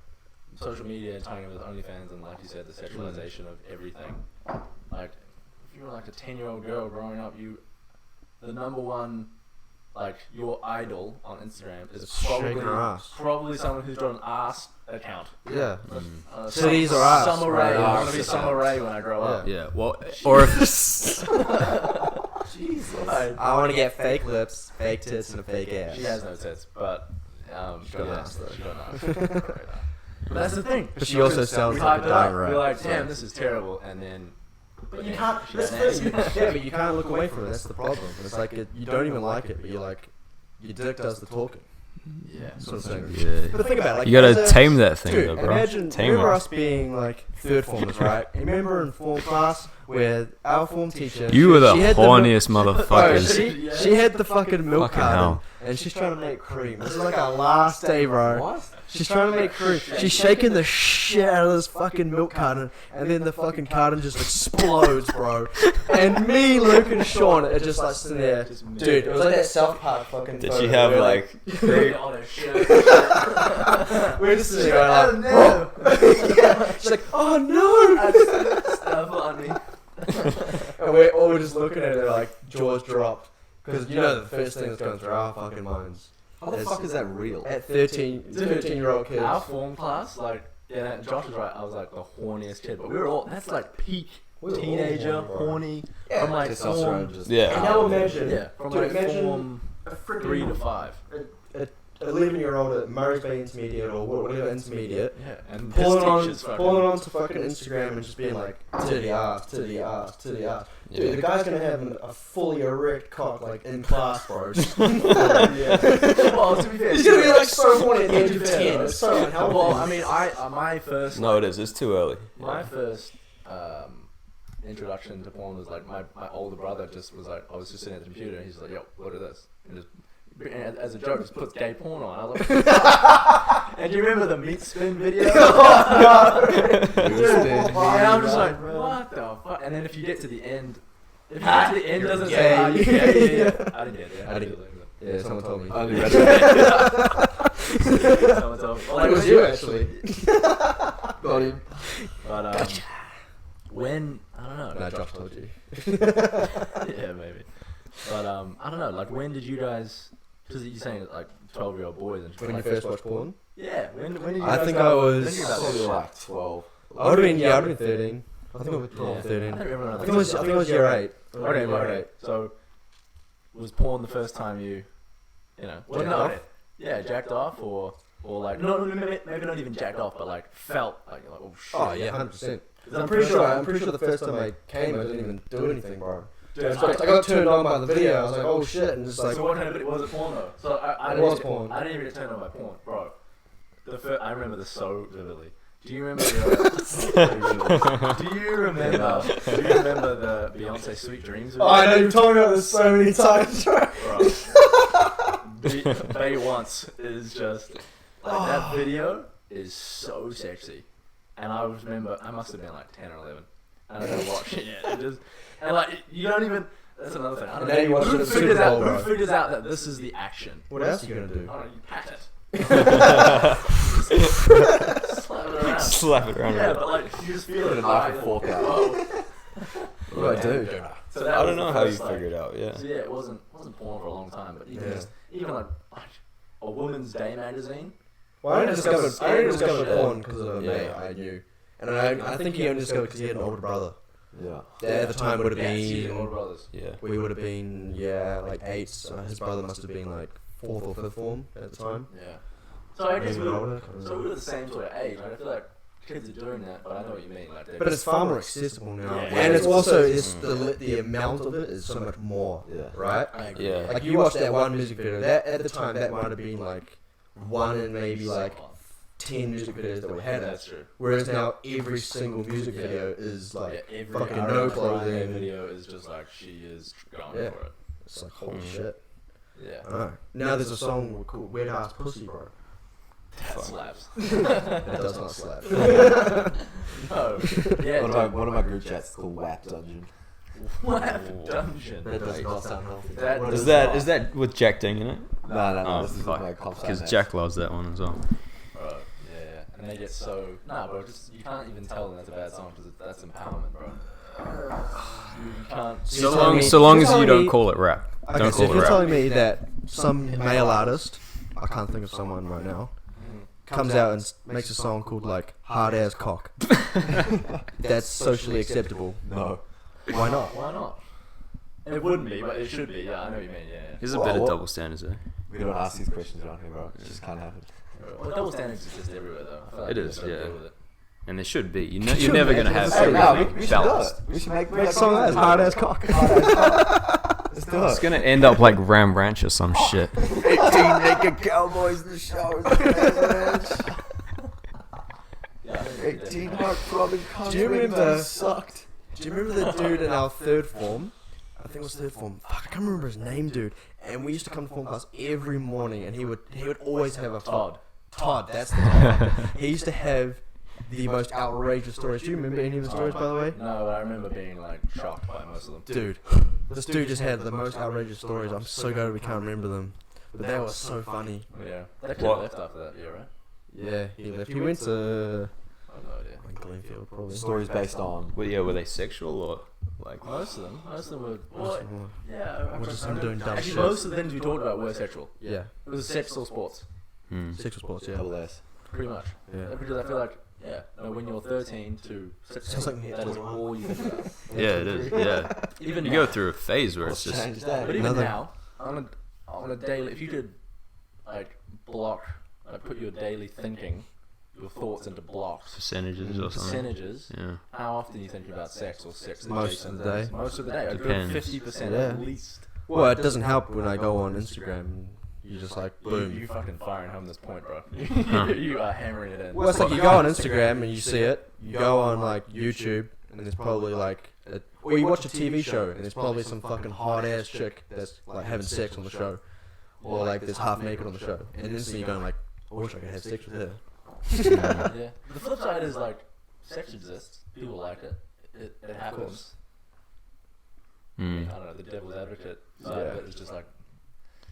social media tying in with OnlyFans and like you said, the sexualization of everything. Like if you were like a 10-year-old girl growing up, the number one like your idol on Instagram is Shaking her ass. probably someone who's got an ass account. Yeah. Titties or ass, Summer Rae. right? I want to be Summer Rae when I grow up. Yeah, well, or if Jesus. I want to get fake lips, fake tits, and a fake ass. She has no tits, but She's got an ass, though. She got an ass. But that's the thing. But she also sounds like a dying rat. We're like, damn, this is terrible, and then. But you can't. That's the thing. Yeah, but you can't look away from it. That's the problem. It's like you don't even like it, but you're like, your dick does the talking. Yeah. Sort of thing. yeah, But think about it. Like, you gotta as a- tame that thing, Dude, though, bro. imagine, Tame remember her. us being like third formers, right? And remember in form class where our form teacher... You were the she had horniest Bro, motherfuckers. she had the fucking milk Fucking carton, hell. and she's trying to make cream. This is like our last day, bro. What? She's trying to make cream. She's shaking the shit out of this fucking milk carton, and then the fucking carton just explodes, bro. And me, Luke, and Sean are just like sitting there. Dude, it was like that South Park fucking Did photo she have where, like? On her shirt. we're just sitting there like, oh. She's like, oh no! Stuff on me. And And we're all just looking at it like jaws dropped. Because you know the first thing that's going through our fucking minds. How the fuck is that real? At 13-year-old kids. Our form class, like, yeah, Josh was right. I was like the horniest kid, but we were all. That's like peak teenager, horny. Yeah, from like testosterone form. just And now imagine. Yeah, from Dude, like imagine form a freaking 3 to 5. 11-year-old at Murray's Bay Intermediate or whatever intermediate. Yeah, and Pulling his teachers on onto fucking Instagram and just being like, titty ass, titty ass, titty ass. Dude, the guy's gonna have a fully erect cock like in class, bro. Well, to be fair, He's gonna be like so horny at the age of 10. It's so unhealthy. Well, I mean, my first. No, it is. It's too early. My first introduction to porn was like my older brother just was like, I was just sitting at the computer and he's like, yo, look at this. And just, as a joke, just puts gay porn on. I was like, and do you remember the meat spin video? Dude, and I'm just like, what the fuck? And then if you get to the end, it doesn't say, are you gay? Yeah. I didn't get it. I didn't get it. Yeah, someone told me. I only read that. Someone told me. Well, It was you actually. Got him. But when I don't know. No, Josh told you. Yeah, maybe. But I don't know. Like, when did you guys? Because you're saying like 12-year-old boys and When you like, first watched porn? Yeah. When did you? I guys think start I was thinking about this Probably shit? like 12. I would have been 13. I think I was 12 Yeah. 13. I don't remember. I think it was year 8. Okay, right. So, was porn the first time you know? Jacked off? Yeah, jacked off or like no, maybe not even jacked off, but like felt like you're like, oh shit. Oh yeah, 100%. 'Cause I'm pretty sure the first time I came, I didn't even do anything, bro. I got turned on by the video. I was like, oh shit, and just like. So what kind of video was it? Porn though. So I It didn't was even- porn. I didn't even get turned on by porn, bro. I remember this so vividly. Do you remember? Do you remember the Beyonce Sweet Dreams video? Oh, I know you've told me about this so many times, bro. Bay Once is just like that video is so sexy, and I remember I must have been like 10 or 11, and I was watching it, and like you don't even. That's another thing. I don't And now you know watch it who at figures Super out Bowl, bro. who figures out that this is the action. What else are you gonna do? I don't know, you pat it. Slap it around. Slap it around. Yeah, but like you just feel Put it. a knife and fork out. What do I do? So that I was don't the know how you first, like- figured it out. Yeah. So yeah, it wasn't porn for a long time, but even Yeah. like a Woman's Day magazine. Well, I only discovered Shit. porn because of a mate I knew, and I think he only discovered because he had an older brother. Yeah. At the time would have That's your been. older brothers. Yeah. We would have been like 8. So his brother must have been like 4th or 5th form at the time. Yeah. So I guess Maybe older, can't we remember. were the same sort of age. Like, I feel like kids are doing that, but I know what you mean. Like, they're But it's far more accessible now, Yeah. and it's also the amount of it is so much more, Yeah. right? I agree. Yeah. Like you watch that one music video, that at the time that might have been like one in maybe like 10 music videos that we had. That's true. Whereas now every single music video is like Yeah, every fucking Ariana no Grande clothing. video is just like she is going Yeah. for it. It's like holy shit. Yeah. I know. Now there's a song called Weird Ass Pussy, bro. That slaps. It does not slap. No. Yeah. One of my group chats is called WAP Dungeon. WAP Dungeon. That does not sound healthy. That Is that with Jack Ding in it? No, Oh, this is fuck. my comp Because site Jack loves that one as well. Bro, yeah. And they get so... Nah, bro, just... You can't even tell them that's a bad song because that's empowerment, bro. You can't... So long as you don't call it rap. Okay, Don't so call if it you're rap. telling me that some male artist, I can't think of someone right now, comes out and makes a song called like Hard Ass Cock, that's socially acceptable. No. Why not? Why not? It wouldn't be, but it should be. Yeah, I know what you mean. Yeah. There's a Well, bit of what- double standards there. We don't ask these questions around here, bro. It just can't happen. Well, double standards exist everywhere, though. I feel like It we is, just gotta yeah. deal with it. And there should be. You're never going to have Hey, no, everything we should do balanced. it. We should make Make a song that is Hard Ass Cock. Let's do It's it. going to end up like Ram Ranch or some shit. 18 naked cowboys in the showers. Yeah, I think it's 18 definitely- heart throbbing cunts. Do you remember- Sucked. Do you remember the dude in our 3rd form? I think it was 3rd form. Fuck, I can't remember his name, dude. And we used to come to form class every morning, and he would always have a Todd. Todd, that's the name. He used to have the most outrageous stories. Do you remember any of the stories, by the way? No, but I remember being like shocked by most of them. Dude, this dude just had the most outrageous stories. I'm so glad we can't remember them. But that was so funny. Yeah. That kid What? left after that, yeah, right? Yeah, he left. He went to I have no idea. Glenfield, probably. Stories based on. Well, yeah, were they sexual or? Like, Most of them were. Well, yeah. Or just them doing dumb Actually, shit. most of the things we talked about were sexual. Yeah. It was sexual sports, Sexual sports, yeah. Double S. pretty much. Yeah. Because I feel like, when you're 13 to 16, Sounds like me at that is 21. all you think about. yeah, it is. Yeah, Even you now. go through a phase where it's What's just changed that? But even Another- now, on a daily, if you could, like, block, like, put your daily thinking, your thoughts into blocks, percentages or something. percentages, Yeah. how often are you thinking about sex or sex Most of adjacent the day. things? Most of the day. A good Depends. 50% Yeah. at least. Well, it doesn't help when I go on Instagram and you just like, boom. You fucking firing home this point, bro. Huh. You are hammering it in. Well, it's like you go on Instagram and you see it. You go on like YouTube and there's probably like, or you watch a TV show and there's probably some fucking hot ass chick that's like having sex on the show, or like there's half naked on the show, and instantly you're going like, I wish I could have sex with her. Yeah. The flip side is like, sex exists. People like it. It happens. I don't know. The devil's advocate side of it is just like,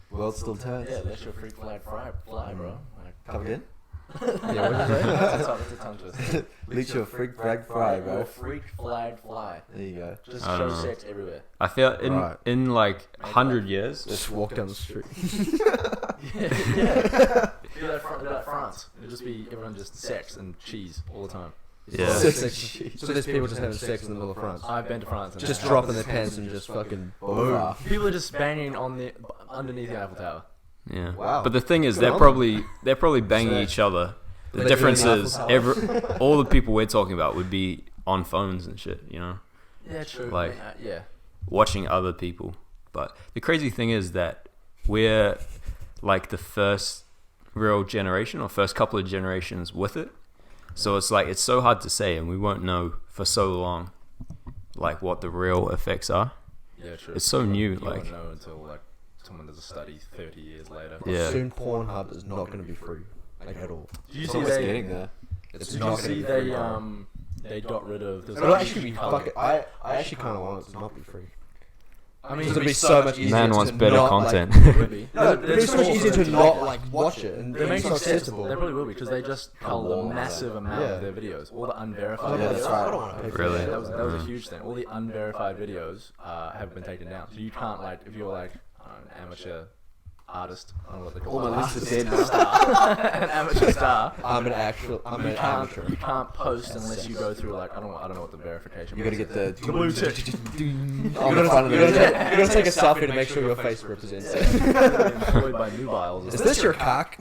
World still turns. yeah, let your freak flag fly, bro. Like, Come again? Yeah, what did you say? that's a tongue twister. Let your freak flag fly, Your bro. freak flag fly. There you go. Just I show don't know. sex everywhere. I feel Right. in like 100 years. Just walk down the street. Yeah. Be like France. It'll just be everyone just sex and cheese all the time. Yeah. So there's people just having sex in the middle of France. I've been to France. And Just dropping their pants and just fucking boom. Boom. people are just banging underneath the Eiffel Tower. Yeah. Wow. But the thing is, Good they're on probably banging So- each other. The They're difference doing is Eiffel all the people we're talking about would be on phones and shit, you know, Yeah, true. Like- yeah. watching other people. But the crazy thing is that we're like the first real generation or first couple of generations with it. So it's like, it's so hard to say, and we won't know for so long like what the real effects are. Yeah, true. It's so new, You like, won't know until like someone does a study 30 years later. yeah. Soon Pornhub is not going to be free, like at all. Did you It's see almost they? getting there. It's Did not you going to see be they free. they got rid of? There's It'll like actually be color. fucking. I actually kind of want it to not be free. I mean, Because it'd be so much easier. Man to wants not, better like- content. it would be. No, They're it's so much small easier for to them not like watch it, and They're it's making so sense. accessible. They probably will because they just cull long the are massive they? amount Yeah. of their videos, all the unverified. Yeah, videos. that's right. I don't want to pay for Really? that. That was a huge thing. All the unverified videos have been taken down. So you can't like if you're like an amateur artist, I don't know what they call All it. my lists are Artist. dead now. Star. An amateur star. I'm an amateur. You can't post unless you go through like I don't know what the verification. You gotta get the blue tick. on the front of the You're video. gonna take a selfie to make sure your face represents it. employed by nubiles. Is this your cock?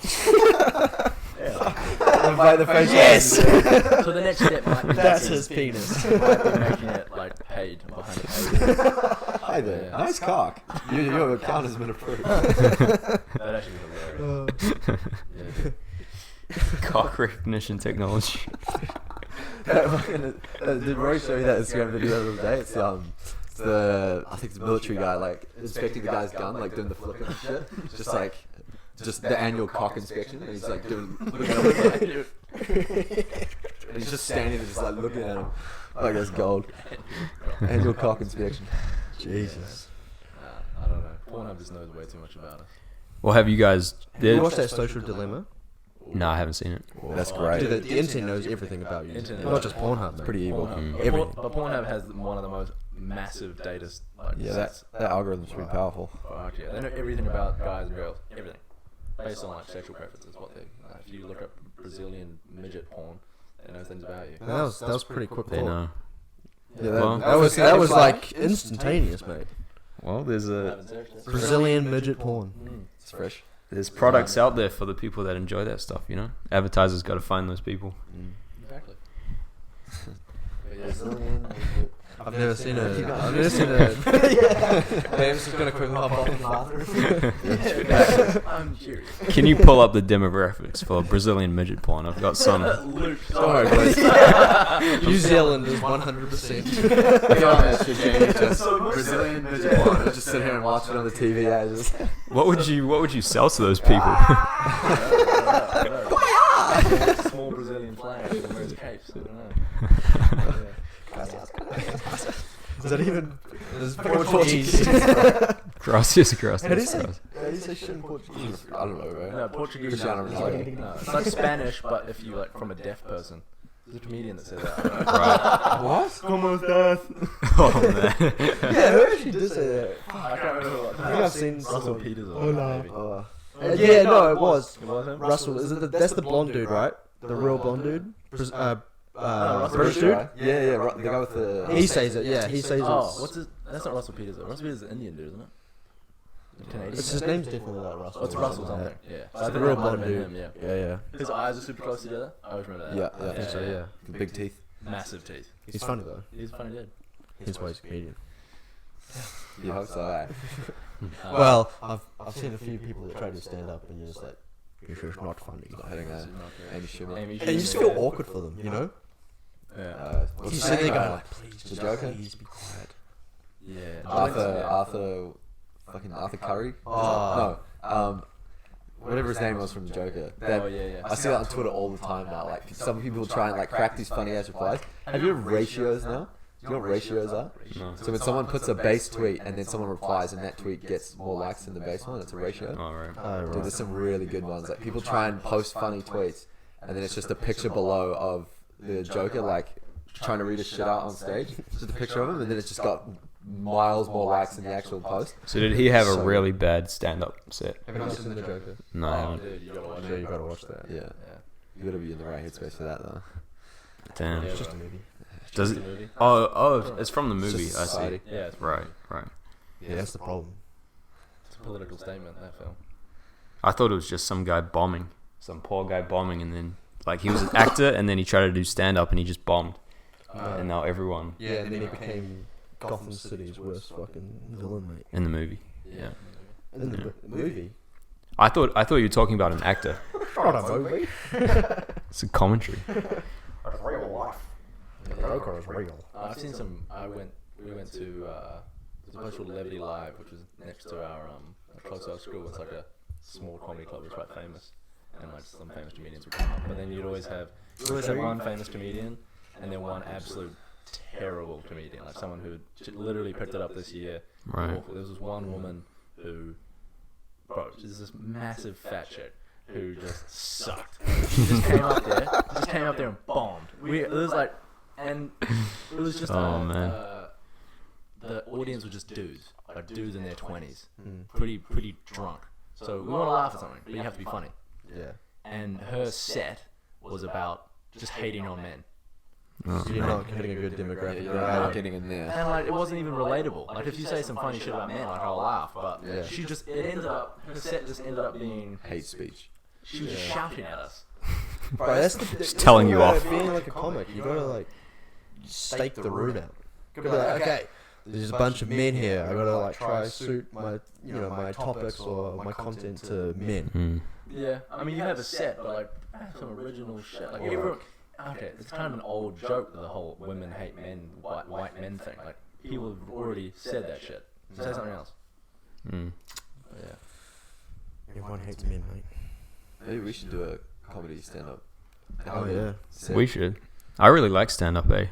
And by the face. Yes. So the next step might be That's his penis. might be making it like paid behind the paywall. Hi there. Yeah. Nice cock. Your account has been approved. That actually be hilarious. Yeah. Cock recognition technology. Did Roy show you that Instagram video the other day? It's the I think it's the military guy like inspecting the guy's gun, like doing the flipping and shit. Just like the annual cock inspection, and he's like looking at him, and he's just standing there, just like looking at him, like that's gold. Annual cock inspection. Jesus. I don't know. Pornhub just knows way too much about us. Well, have you guys? You watched that Social Dilemma? No, I haven't seen it. That's great. Dude, the internet knows everything about you. Internet Not knows just Pornhub, mate. Pretty evil. Pornhub. But Everything. But Pornhub has one of the most massive data. Like, Yeah, sets. that algorithm's pretty powerful. Fuck yeah. They know everything about guys and girls. Everything. Based on like sexual preferences. What they. If you look up Brazilian midget porn, they know things about you. And that was pretty quick. They know. Yeah, Well- That was like instantaneous, mate. Well, there's Haven't searched it. Brazilian midget porn. it's fresh. there's products out there for the people that enjoy that stuff. You know, advertisers got to find those people. Exactly. I've never seen a. I've never seen a. James is gonna quickly hop off in the bathroom. I'm curious. Can you pull up the demographics for Brazilian midget porn? I've got some. Luke, Don't worry, boys. New Zealand is 100%. Brazilian midget porn. Just sit here and watch it on the TV. Yeah, just What would you sell to those people? Small Brazilian flag with those capes. I don't know. Is that even? Is Portuguese? Gracias, gracias. How do you say? gracias. How do you say shit in Portuguese? I don't know, bro. No, Portuguese. Cristiano is Ronaldo. like, no, it's like Spanish, but if you like from a deaf person. There's a comedian that said that. Right. What? ¿Cómo estás? Oh man. Yeah, who actually did say that? I can't remember what. I think I've seen Russell someone. Peters or Hola. maybe. Yeah, no, it was. It was him? Russell. Is it that's the blonde dude, right? The real blonde dude? Russell British Peters, dude? right? Yeah, the guy with the. He says it, yeah. He says Oh, it. what's his? That's not Russell Peters though. Russell Peters is an Indian dude, isn't it? Canadian. It's his name's definitely like Russell. Oh, it's Russell something. Yeah. It's I the think real that might have blonde been dude. him, yeah. Yeah. His eyes are super close together. I always remember that. Yeah, I think so, yeah. The big teeth. Massive teeth. He's funny though. He's a funny dude. Hence why he's a comedian. Yeah, I hope so. Eh? Well, I've seen a few people that try to stand up and you're just like, you're just not funny. Not hitting that. Amy Schumer. And you just feel awkward for them, you know? Yeah. What's You his sit there name? going like, please, The just Joker? please be quiet. Yeah. Arthur Curry. Oh. No, whatever his name was from the Joker. Oh, yeah. I see that on Twitter all the time now. Like some people try and like crack these funny ass replies. Have you heard of ratios now? Do you know what ratios are? No. So when someone puts a base tweet and then someone replies and that tweet gets more likes than the base one, it's a ratio. All right. Oh, Dude, right. there's some really good ones. Like people try and post funny tweets, and then it's just a picture below of the Joker, like trying to read his shit out on stage. Just a picture of him, and then it's just got miles more likes than the actual post. So did he have a So- really bad stand-up set? Have you not seen the Joker? No, I haven't. Dude, you gotta watch Yeah, it. you gotta watch that. Yeah, Yeah. you gotta be in the right headspace for that though. Damn. Yeah, It's just a movie. Does It's it? a movie. Oh, it's from the movie. just I see. society. Yeah, it's Right. Yeah, that's the problem. It's a political statement, that film. I thought it was just some guy bombing, some poor guy bombing, and then like he was an actor, and then he tried to do stand-up, and he just bombed, and now everyone Yeah, and then he became Gotham City's worst fucking villain, mate. in the movie. Yeah. In the movie? I thought you were talking about an actor. Not a movie. It's a commentary. It's real life. The Joker is real. I've seen some. We went to there's a place called L.A.B, which is next to our close to our school. It's like a small comedy club. It's quite famous, and like some famous comedians would come up. But then you'd always have one famous comedian, and then one absolute terrible comedian, like someone who literally picked it up this year. Right. Awful. There was this one woman who, bro, she's this massive fat chick who just sucked. She just came up there and bombed. It was like, and it was just Oh, man. the audience were just dudes, like dudes in their 20s, pretty drunk. So we want to laugh at something, but you have to be funny. Yeah. And her set was about just hating on men. Oh, So you're not hitting a good demographic. You're not getting in there. And like it wasn't even relatable. Like if you say some funny shit about men, like I'll laugh. But Yeah. her set just ended up being, Hate speech. she was just shouting at us. Bro, that's the Just telling you off. Being like a comic, you gotta like stake the room out. You gotta be like, okay, there's a bunch of men here. I gotta like try to suit my, my topics or my content to men. Mm. Yeah, I mean you have a set, but like have some original shit. Like everyone, okay, it's kind of an old joke, the whole women hate men, white men thing. Like people have already said that shit. Say something else. Mm. But yeah. Everyone hates men, mate. Maybe we should do a comedy stand-up. Oh yeah. We should. I really like stand-up. I love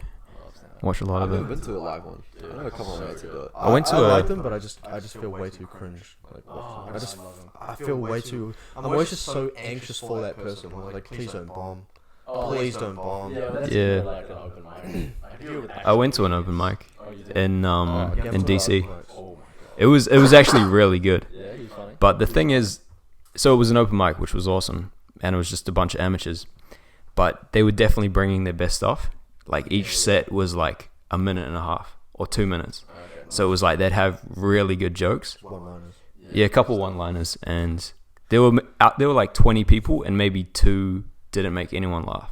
stand-up. Watch a lot I've of never it. been to a live one. I know a couple of mates who do it. I went to I a- like them, but I just feel way too cringe. Like, Oh, I just love them. I feel way too. I'm always just so anxious for that person. I'm like, please don't bomb. Please don't bomb. Yeah, but that's Yeah. more like an open mic. Like, if you were I went to an open mic Oh, you did? in Yeah, in DC. Oh my god. It was actually really good. Yeah, he's funny. But the thing is, so it was an open mic, which was awesome, and it was just a bunch of amateurs. But they were definitely bringing their best stuff. Like each set was like a minute and a half or 2 minutes. Okay. So it was like they'd have really good jokes. One-liners. Yeah, a couple one-liners, and there were like 20 people, and maybe 2 didn't make anyone laugh.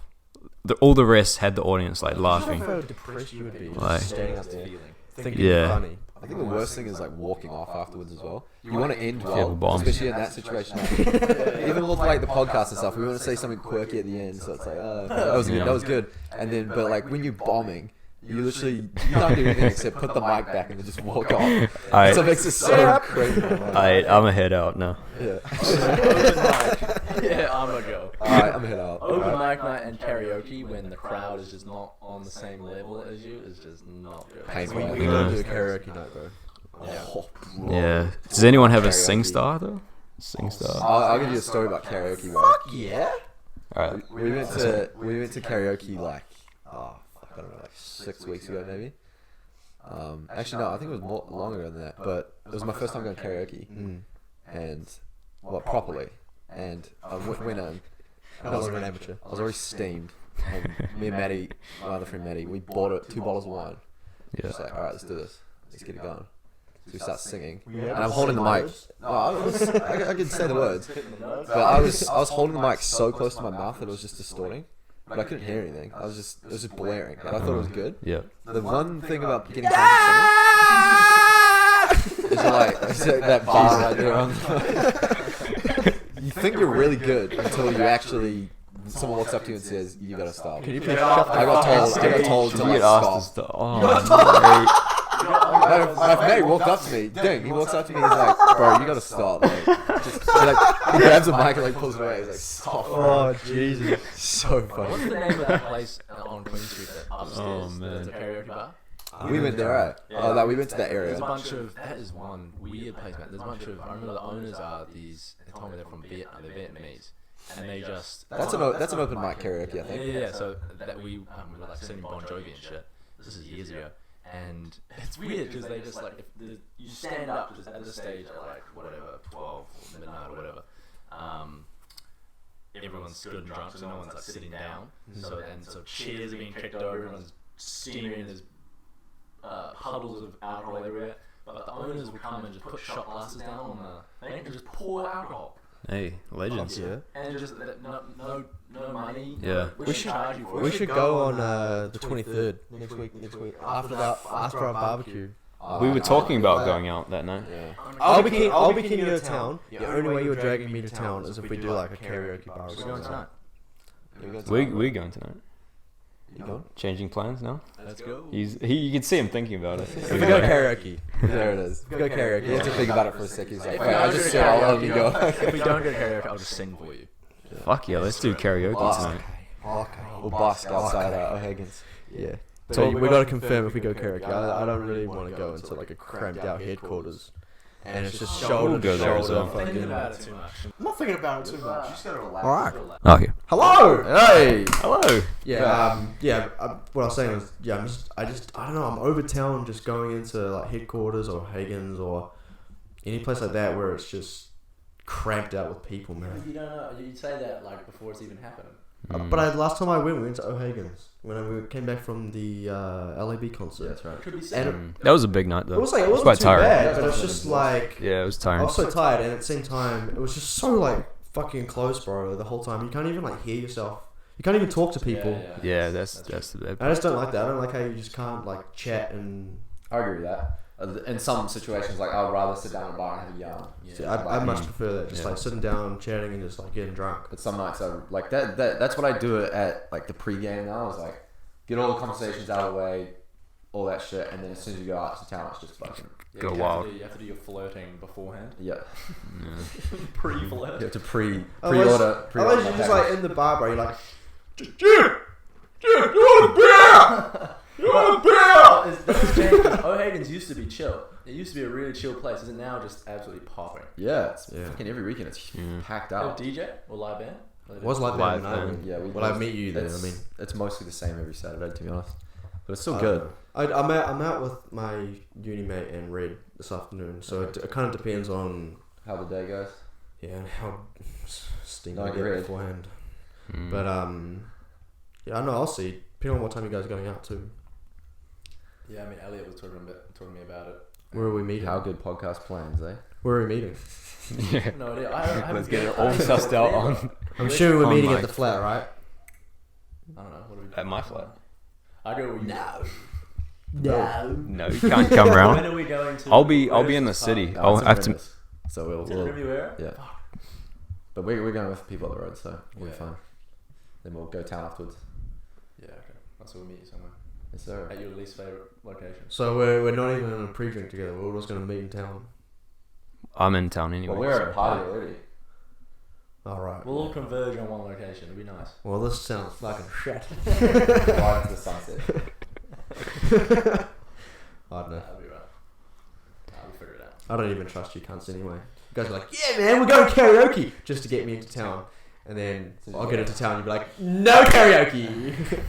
All the rest had the audience like laughing. How depressed you would be Like- just standing That's up the there feeling. thinking Yeah. you're funny. I think the worst thing is like walking off afterwards as well. You want to end you have a well, bomb. especially in that situation. Even with like the podcast and stuff, we want to say something quirky at the end, so it's like, that was good. And then, but like when you're bombing, you can't do anything except put the mic back and then just walk off. I- So it makes it so crazy. I'm a head out now. Yeah. Open mic. Yeah, I'm gonna go. Alright, I'm head out. Open mic night and karaoke when the crowd is just not on the same level as you is just not good. Painful. We gotta do a karaoke night though. Oh, bro. Yeah. Does anyone have a Karaoke. sing star though? Sing star. I'll give you a story about karaoke, bro. Yeah. All right. We went to karaoke like I don't know, like 6 weeks ago maybe. Actually no, I think it was longer than that. But it was my first time going karaoke, and properly. And I went in. I was an amateur. I was already steamed. And me and Maddie, my other friend Maddie, we bought 2 bottles of wine. Yeah. Just like, all right, let's do this. Let's get it going. So we start singing, and I'm holding the mic. No, I could say the words, but I was holding the mic so close to my mouth that it was just distorting, but I couldn't hear anything. It was just blaring, and I thought it was good. Yeah. The one thing about getting drunk is like that bar right there on. You think you're really good until you actually. Someone walks up to you and says, "You gotta stop." Can you please shut I got told to like stop. Oh, Mate walked up to me. Dang, he walks up to me. He's like, "Bro, you gotta stop." Like, he grabs a mic and like pulls it away. He's like, "Stop." Oh Jesus! So What's funny. the name of that place on Queen Street that upstairs? Oh, man. There's a karaoke bar. We went there, right? Yeah. Oh, that we went to that There's area. a bunch of. That is one weird place, man. There's a bunch of. I remember the owners are these. They told me they're from Vietnam. They're Vietnamese, and they just. That's an open mic karaoke, I think. Yeah. So that we were like singing Bon Jovi and shit. This is years ago, and it's weird because they just like you stand up just at the stage at like whatever 12 or midnight or whatever. Everyone's good and drunk, so no one's like sitting down. So chairs are being kicked over. Everyone's steaming. There's puddles of alcohol everywhere. But the owners will come and just put shot glasses down on the thing and just pour alcohol. Hey, legends. Yeah. And just no money. Yeah. We should charge you for it. We should go on the 23rd next week. After our barbecue. We were talking about going out that night. Yeah. I'll be keen to go to town. The only way you're dragging me to town is if we do like a karaoke bar. We're going tonight. We're going tonight. You going? Changing plans now. Let's go. You can see him thinking about it. If we go karaoke, There it is. we go karaoke. You have to think about it for a sec. He's like, If wait, we I don't just do said I'll let karaoke, you go. If we don't go to karaoke, I'll just sing for you. Fuck yeah, let's do karaoke tonight. Okay. We'll busk outside O'Hagan's. Yeah. So So we got to confirm if we go karaoke. I don't really want to go into like a cramped out headquarters, and it's just shoulder We'll go to there as shoulder. well. Thinking Fucking. about it too much. I'm not thinking about it too much. just gotta relax. All right. Okay. Hello. Hey. Hello. Yeah. What I was saying was, I don't know. I'm over town, just going into like headquarters or Hagen's or any place like that where it's just cramped out with people, man. You don't know. You'd say that like before it's even happened. But last time we went to O'Hagan's when we came back from the L.A.B concert. Yeah, that's right. Could be And saying. That was a big night though. it was like it was wasn't quite too tiring. bad, but it's just like Yeah, it was I tiring. was so tired, and at the same time, it was just so like fucking close, bro. The whole time, you can't even like hear yourself. You can't even talk to people. Yeah, that's the bad I part. just don't like that. I don't like how you just can't like chat and. I agree with that. In some situations, like I'd rather sit down at a bar and have a yarn. See, I much prefer that. Just Yeah. like sitting down, chatting, and just like getting drunk. But some nights I like that. That's what I do at like the pregame now. Is like get all the conversations out of the way, all that shit, and then as soon as you go out to town, it's just fucking Go wild. You have to do your flirting beforehand. yeah. Pre-flirt. You have to pre-order. Otherwise, pre-order you're my just package. like in the bar, bro. You're like, Jim, you want a beer? You want a beer? That's changed. 'Cause O'Hagan's used to be chill. It used to be a really chill place. Is it now just absolutely popping? Yeah, it's Yeah. fucking every weekend. It's Yeah. packed Oh, out. DJ or live band? Was like that Live when I band. went. Yeah, Well, I meet you then. I mean, it's mostly the same every Saturday, to be honest. But it's still I good. don't know. I'm out with my uni mate and Red this afternoon, so it kind of depends on How the day goes. and how stingy No, I I get agree. beforehand. Mm. But yeah, I know. I'll see. Depending on what time you guys are going out to. Yeah, I mean, Elliot was talking to me about it. Where are we meeting? How good podcast plans, eh? Where are we meeting? Yeah. No idea. I haven't Let's get been- it all I haven't sussed been out there. on I'm sure we're On meeting mic. at the flat, right? I don't know. What are we at my flat. I go with you. No, you can't come around. When are we going to? I'll be where's in the this city. park? I'll it's in have to. Rivers. So we'll Everywhere? yeah. But we're going with people up the road, so we'll be Yeah. fine. Then we'll go town afterwards. Yeah, okay. So we'll meet you somewhere. Yes, sir. At your least favourite location. So we're not even on a pre-drink together. We're all just going to meet in town. I'm in town anyway. Well, we're at a so- party already. All right. We'll all converge on one location. It'll be nice. Well, this sounds fucking shit. Right into the sunset. I don't know. That'll be right. We'll figure it out. I don't even trust you cunts anyway. You guys are like, yeah, man, we're going karaoke just to get me into town. and then I'll get into town and you'll be like, no karaoke.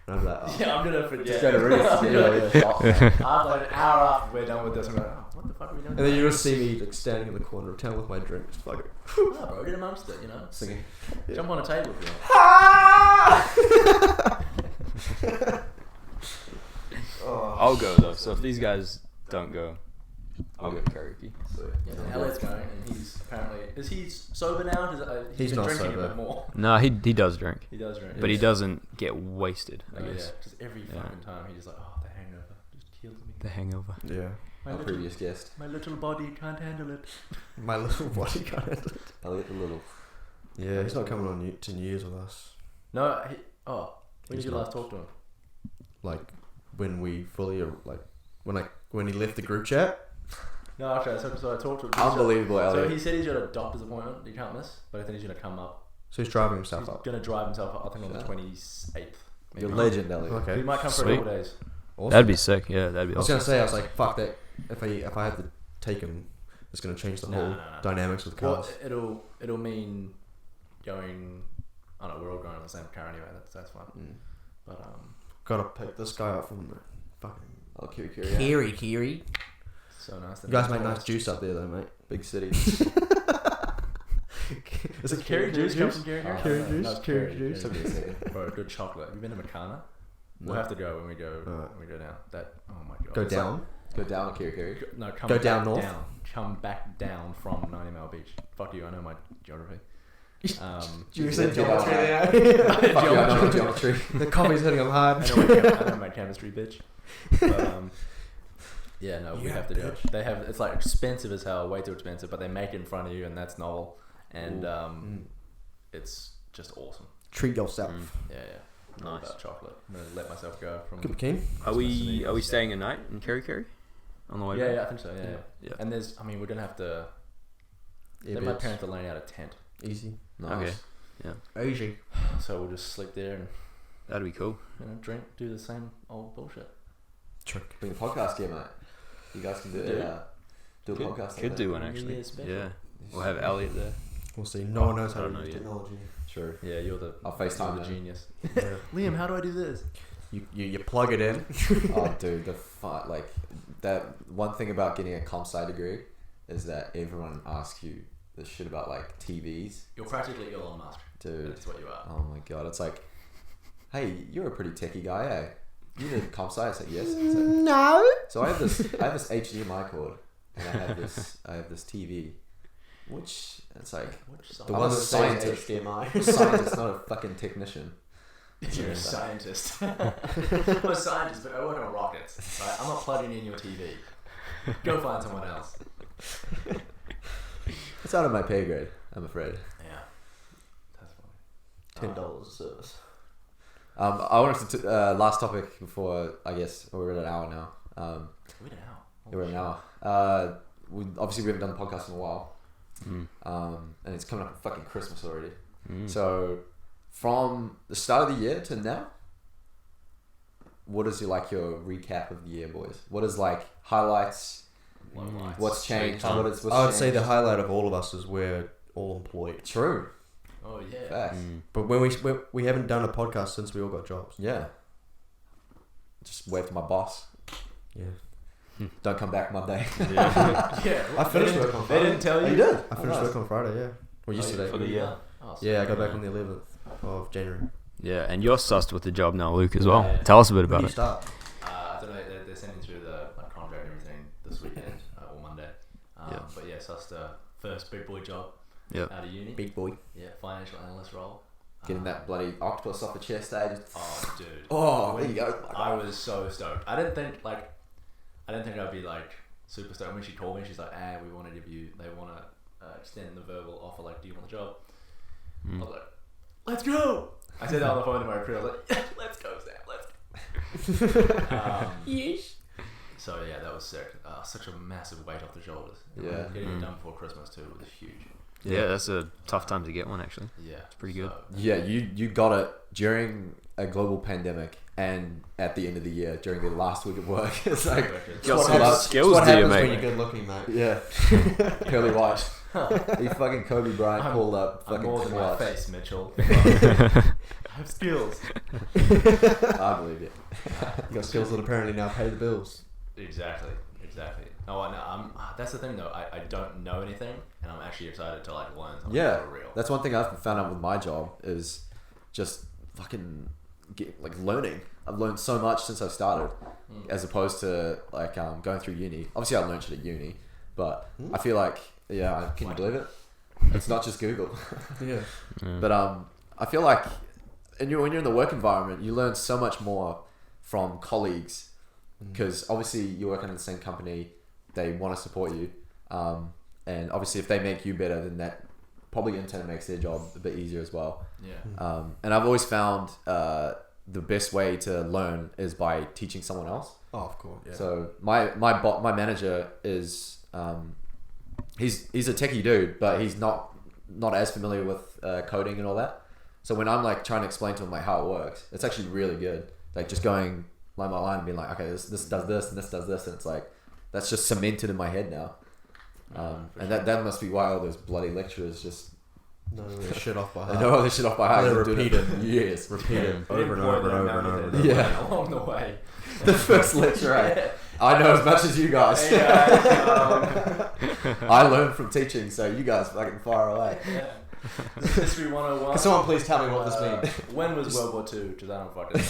And I'm like, oh. Yeah, I'm gonna forget. Just go to Reese. After like an hour after we're done with this, I'm like, oh, what the fuck are we doing? And then you'll just see me like standing in the corner of town with my drink, just fucking No, bro, get amongst it, you know. Singing. Jump on a table if you want. I'll go though. So if these guys don't go, I'll go karaoke. Yeah, L.A.'s going, and he's apparently is he sober now? He's been not drinking sober. a bit more. No, he does drink, He does drink, but he doesn't get wasted. I Oh, guess yeah, just every fucking time he's just like, oh, the hangover just kills me. the hangover. yeah. Our previous guest. My little body can't handle it. My little body can't handle it. I like the little. Yeah, he's not coming on to New Year's with us. No, when He's did you not. last talk to him? Like when we fully when he left the group chat. No, actually, so I talked to him. Unbelievable, So Elliot. he said he's got a doctor's appointment you can't miss, but I think he's going to come up. So he's driving himself He's up. going to drive himself up, I think on the Yeah. 28th. You're a legend, Elliot. Okay. He might come for a Sweet. couple days. Awesome. That'd be sick. Yeah, that'd be I was awesome. gonna say, I was like, fuck that. If I had to take him, it's gonna change the whole No. dynamics with Well, cars. it'll mean going. I don't know. We're all going on the same car anyway. That's fine. But Gotta pick this guy up from the fucking Oh, Kiri. Kiri. so nice. You guys make nice juice up there, though, mate. Big city. Is it Kerry juice? Comes from Kerry Kerry juice? juice? No, it's Kerry juice? Took me a second. Bro, good chocolate. Have you been to Makana? We'll have to go when we go. Alright. When we go down. That. Oh my god. Go It's down. Go down to Kiri. Like, no, come Go back down north? Come back down from 90 Mile Beach. Fuck you. I know my geography. You said geometry Fuck there. you, I know geometry. The coffee's hitting him hard. I know my chemistry, bitch. But, yeah, no, we Yeah, have to do it. bitch. They have it's like expensive as hell, way too expensive, but they make it in front of you, and that's novel, and it's just awesome. Treat yourself. Yeah, yeah. All Nice. about chocolate. I'm gonna let myself go from. Good keen. Are we staying a night in Kerry on the way Yeah, back? yeah, I think so. Yeah, yeah. Yeah. And we're gonna have to. Yeah, My bitch. parents are laying out a tent, Easy. Nice. Okay. Easy. so we'll just sleep there and That'd be cool. drink, do the same old bullshit. Trick. Bring a podcast here, mate. You guys can do Do it. Do a podcast. Could do one New actually. Year's special. Yeah. We'll have Elliot there. We'll see. No one knows how I to don't use know yet. technology. True. Yeah, you're the I'll FaceTime the them. genius. Yeah. Liam, how do I do this? You plug it in. Oh, dude, that one thing about getting a comp sci degree is that everyone asks you this shit about like TVs, You're practically Elon Musk. dude. That's what you are. Oh my god, it's like, hey, you're a pretty techie guy, eh? You need comp sci? I said yes. It's like, No. so I have this HDMI cord, and I have this TV, which it's like The I'm one a that says scientist. HDMI. I'm a scientist, not a fucking technician. You're a scientist. I'm a scientist, but I work on rockets. Right? I'm not plugging in your TV. Go find someone else. It's out of my pay grade, I'm afraid. Yeah. That's funny. $10 a service. I wanted to last topic before I guess we're at an hour now. We don't know. We're at an hour. We haven't done the podcast in a while, and it's coming up fucking Christmas already. So from the start of the year to now, what is your recap of the year, boys? What is highlights? What's changed? What's I would say changed? the highlight of all of us is we're all employed. True. Oh yeah. Facts. But when we haven't done a podcast since we all got jobs. Yeah. Just wave to my boss. Yeah. Don't come back Monday. Yeah. I finished work on They Friday. didn't tell you. You did. I finished work on Friday, yeah. Well, yesterday. for the year. Oh, Yeah, I got back on the 11th of January. Yeah, and you're sussed with the job now, Luke, as well. Yeah. Tell us a bit When about do you it. start? I don't know. They're sending through the contract and everything this weekend or Monday. Yeah. But yeah, so that's the first big boy job Yep. out of uni. Big boy. Yeah, financial analyst role. Getting that bloody octopus off the chest, eh? Just- Oh, dude. Oh, there you go. I was so stoked. I didn't think I'd be super stoked when she called me. She's like, we want to give you. They want to extend the verbal offer. Do you want the job? I was like, let's go. I said that on the phone to my recruiter. I was like, let's go, Sam. Let's go. Yes. So yeah, that was sick. Such a massive weight off the shoulders. Yeah. Getting it done before Christmas too was huge. Yeah, that's a tough time to get one, actually. Yeah, pretty good. Yeah, you got it during a global pandemic and at the end of the year during the last week of work. It's like Got some skills, what do you, happens mate? when you're good looking, mate. yeah, curly white. You fucking Kobe Bryant pulled up I'm fucking more than my twice. face, Mitchell. I have skills. I believe it. You got skills that apparently now pay the bills. Exactly. No, I know. That's the thing though. I don't know anything, and I'm actually excited to like learn something Yeah, for real. that's one thing I've found out with my job is just fucking learning. I've learned so much since I started, as opposed to like going through uni. Obviously, I learned shit at uni, but I feel like can you believe it? It's not just Google. Yeah. But I feel like when you're in the work environment, you learn so much more from colleagues because obviously you're working in the same company. They want to support you, and obviously if they make you better, then that probably in turn makes their job a bit easier as well. Yeah. And I've always found the best way to learn is by teaching someone else. Oh, of course. Yeah. So my manager is he's a techie dude, but he's not as familiar with coding and all that. So when I'm like trying to explain to him like how it works, it's actually really good. Like just going line by line and being like, okay, this does this and this does this, and it's like that's just cemented in my head now. And that must be why all those bloody lecturers just know their shit off by I heart. know all this shit off by heart. They I've been doing repeat it it. for years. Repeat it They over and pour over and their over and mouth over. in And their over. Yeah. along the way. The first lecture, right? I know as much as you guys. Hey guys, I learned from teaching, so you guys fucking far away. yeah. This is History 101. Can someone please tell me what this means? When was World War II? Because I don't fucking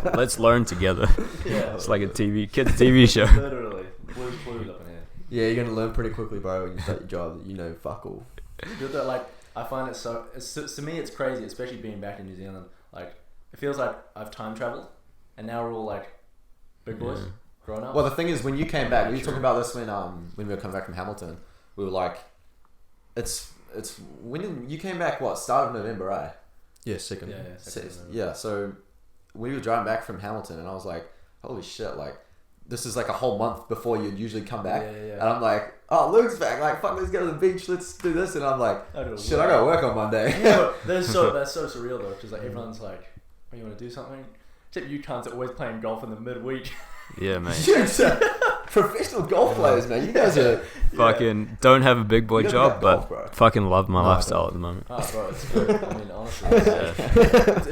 know. Let's learn together. Yeah. It's like a kids TV show. Literally. Blues up in here. Yeah, you're gonna learn pretty quickly, bro, when you start your job that you know fuck all. Dude, that, like, I find it to me it's crazy, especially being back in New Zealand. Like, it feels like I've time traveled, and now we're all like big boys, grown up. Well, the thing is, when you came back, we were talking about this when we were coming back from Hamilton. We were like, it's when you came back. What, start of November, right? Yeah, second. Yeah. So we were driving back from Hamilton, and I was like, holy shit! Like, this is like a whole month before you'd usually come back. Yeah. And I'm like, oh, Luke's back. Like, fuck, let's go to the beach. Let's do this. And I'm like, shit, I gotta work on Monday. Yeah, that's so surreal though, because like everyone's like, oh, you want to do something? Except you cunts are always playing golf in the midweek. Yeah, mate. Dude, professional golf players, man. You guys are Fucking don't have a big boy You don't job, have but golf, bro. fucking love my No, I lifestyle don't. at the moment. Oh, bro, it's good. I mean, honestly,